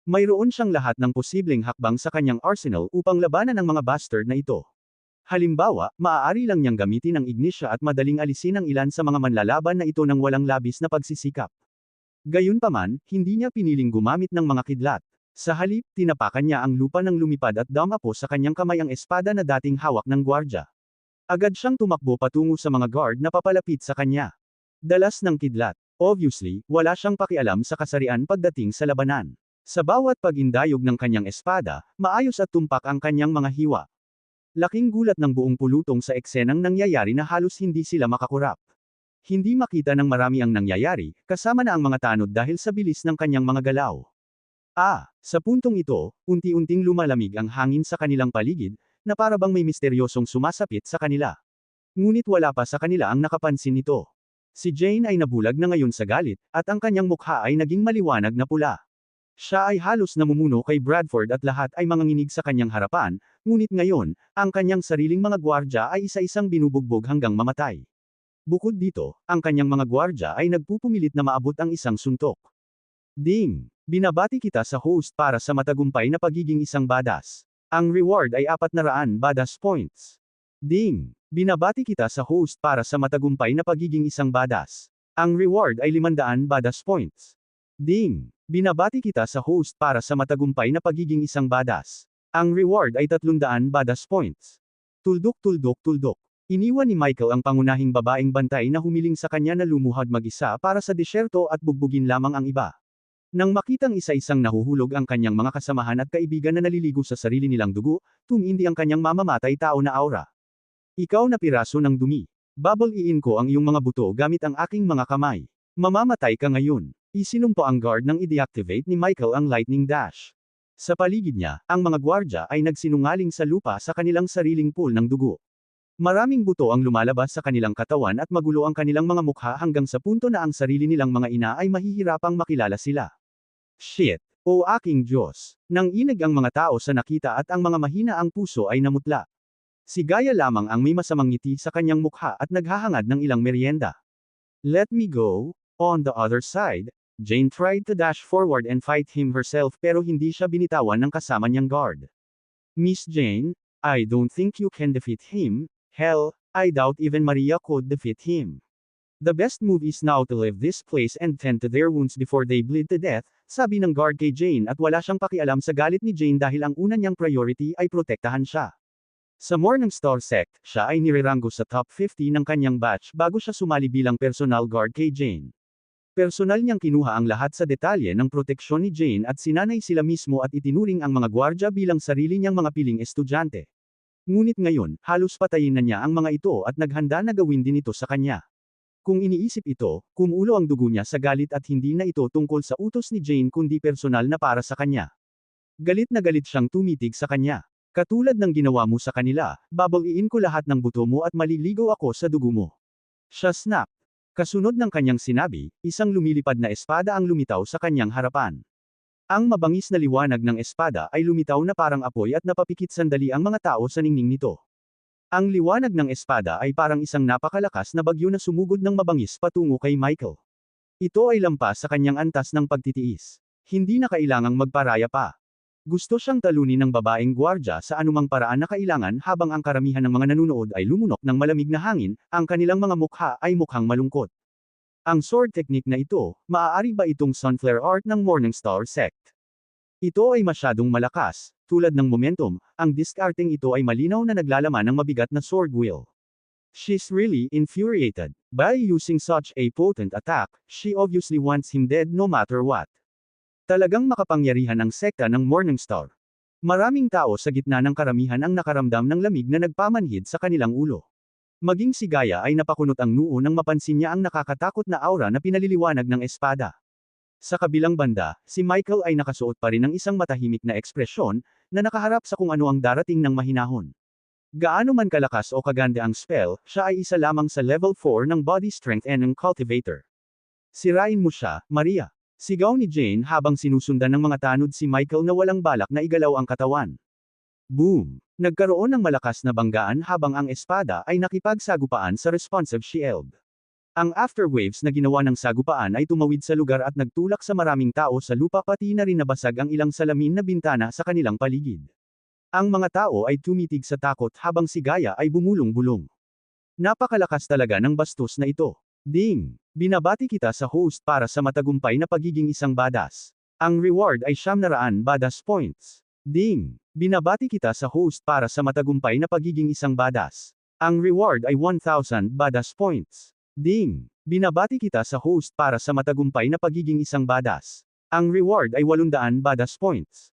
Mayroon siyang lahat ng posibleng hakbang sa kanyang arsenal upang labanan ang mga bastard na ito. Halimbawa, maaari lang niyang gamitin ang Ignitia at madaling alisin ang ilan sa mga manlalaban na ito ng walang labis na pagsisikap. Gayunpaman, hindi niya piniling gumamit ng mga kidlat. Sa halip, tinapakan niya ang lupa ng lumipad at damapo sa kanyang kamay ang espada na dating hawak ng gwardya. Agad siyang tumakbo patungo sa mga guard na papalapit sa kanya. Dalas ng kidlat. Obviously, wala siyang pakialam sa kasarian pagdating sa labanan. Sa bawat pag-indayog ng kanyang espada, maayos at tumpak ang kanyang mga hiwa. Laking gulat ng buong pulutong sa eksenang nangyayari na halos hindi sila makakurap. Hindi makita ng marami ang nangyayari, kasama na ang mga tanod dahil sa bilis ng kanyang mga galaw. Sa puntong ito, unti-unting lumalamig ang hangin sa kanilang paligid, na parabang may misteryosong sumasapit sa kanila. Ngunit wala pa sa kanila ang nakapansin nito. Si Jane ay nabulag na ngayon sa galit, at ang kanyang mukha ay naging maliwanag na pula. Siya ay halos namumuno kay Bradford at lahat ay manganginig sa kanyang harapan, ngunit ngayon, ang kanyang sariling mga gwardya ay isa-isang binubugbog hanggang mamatay. Bukod dito, ang kanyang mga gwardya ay nagpupumilit na maabot ang isang suntok. Ding! Binabati kita sa host para sa matagumpay na pagiging isang badass. Ang reward ay 400 badass points. Ding! Binabati kita sa host para sa matagumpay na pagiging isang badass. Ang reward ay 500 badass points. Ding! Binabati kita sa host para sa matagumpay na pagiging isang badass. Ang reward ay 300 badass points. Tuldok. Iniwan ni Michael ang pangunahing babaeng bantay na humiling sa kanya na lumuhad mag-isa para sa disyerto at bugbugin lamang ang iba. Nang makitang isa-isang nahuhulog ang kanyang mga kasamahan at kaibigan na naliligo sa sarili nilang dugo, tumindi ang kanyang mamamatay tao na aura. Ikaw na piraso ng dumi. Babaliin ko ang iyong mga buto gamit ang aking mga kamay. Mamamatay ka ngayon. Isinumpo ang guard nang i-deactivate ni Michael ang lightning dash. Sa paligid niya, ang mga gwardya ay nagsinungaling sa lupa sa kanilang sariling pool ng dugo. Maraming buto ang lumalabas sa kanilang katawan at magulo ang kanilang mga mukha hanggang sa punto na ang sarili nilang mga ina ay mahihirapang makilala sila. Shit! O aking Diyos! Nang inig ang mga tao sa nakita at ang mga mahina ang puso ay namutla. Si Gaia lamang ang may masamang ngiti sa kanyang mukha at naghahangad ng ilang merienda. Let me go. On the other side, Jane tried to dash forward and fight him herself pero hindi siya binitawan ng kasama niyang guard. Miss Jane, I don't think you can defeat him. Hell, I doubt even Maria could defeat him. The best move is now to leave this place and tend to their wounds before they bleed to death, sabi ng guard kay Jane at wala siyang pakialam sa galit ni Jane dahil ang una niyang priority ay protektahan siya. Sa Morningstar sect, siya ay nireranggo sa top 50 ng kanyang batch bago siya sumali bilang personal guard kay Jane. Personal niyang kinuha ang lahat sa detalye ng proteksyon ni Jane at sinanay sila mismo at itinuring ang mga gwardya bilang sarili niyang mga piling estudyante. Ngunit ngayon, halos patayin na niya ang mga ito at naghanda na gawin din ito sa kanya. Kung iniisip ito, kumulo ang dugo niya sa galit at hindi na ito tungkol sa utos ni Jane kundi personal na para sa kanya. Galit na galit siyang tumitig sa kanya. Katulad ng ginawa mo sa kanila, babaliin ko lahat ng buto mo at maliligaw ako sa dugo mo. Siya snap. Kasunod ng kanyang sinabi, isang lumilipad na espada ang lumitaw sa kanyang harapan. Ang mabangis na liwanag ng espada ay lumitaw na parang apoy at napapikit sandali ang mga tao sa ningning nito. Ang liwanag ng espada ay parang isang napakalakas na bagyo na sumugod ng mabangis patungo kay Michael. Ito ay lampas sa kanyang antas ng pagtitiis. Hindi na kailangang magparaya pa. Gusto siyang talunin ng babaeng gwardya sa anumang paraan na kailangan habang ang karamihan ng mga nanunood ay lumunok ng malamig na hangin, ang kanilang mga mukha ay mukhang malungkot. Ang sword technique na ito, maaari ba itong Sunflare art ng Morningstar sect? Ito ay masyadong malakas, tulad ng momentum, ang discarding ito ay malinaw na naglalaman ng mabigat na sword wheel. She's really infuriated. By using such a potent attack, she obviously wants him dead no matter what. Talagang makapangyarihan ang sekta ng Morningstar. Maraming tao sa gitna ng karamihan ang nakaramdam ng lamig na nagpamanhid sa kanilang ulo. Maging si Gaia ay napakunot ang noo nang mapansin niya ang nakakatakot na aura na pinaliliwanag ng espada. Sa kabilang banda, si Michael ay nakasuot pa rin ng isang matahimik na ekspresyon, na nakaharap sa kung ano ang darating ng mahinahon. Gaano man kalakas o kaganda ang spell, siya ay isa lamang sa level 4 ng body strength and ng cultivator. Sirain mo siya, Maria. Sigaw ni Jane habang sinusundan ng mga tanod si Michael na walang balak na igalaw ang katawan. Boom! Nagkaroon ng malakas na banggaan habang ang espada ay nakipagsagupaan sa responsive shield. Ang afterwaves na ginawa ng sagupaan ay tumawid sa lugar at nagtulak sa maraming tao sa lupa pati na rin nabasag ang ilang salamin na bintana sa kanilang paligid. Ang mga tao ay tumitig sa takot habang si Gaia ay bumulong-bulong. Napakalakas talaga ng bastos na ito. Ding! Binabati kita sa host para sa matagumpay na pagiging isang badass. Ang reward ay 900 badass points. Ding! Binabati kita sa host para sa matagumpay na pagiging isang badass. Ang reward ay 1,000 badass points. Ding! Binabati kita sa host para sa matagumpay na pagiging isang badass. Ang reward ay 800 badass points.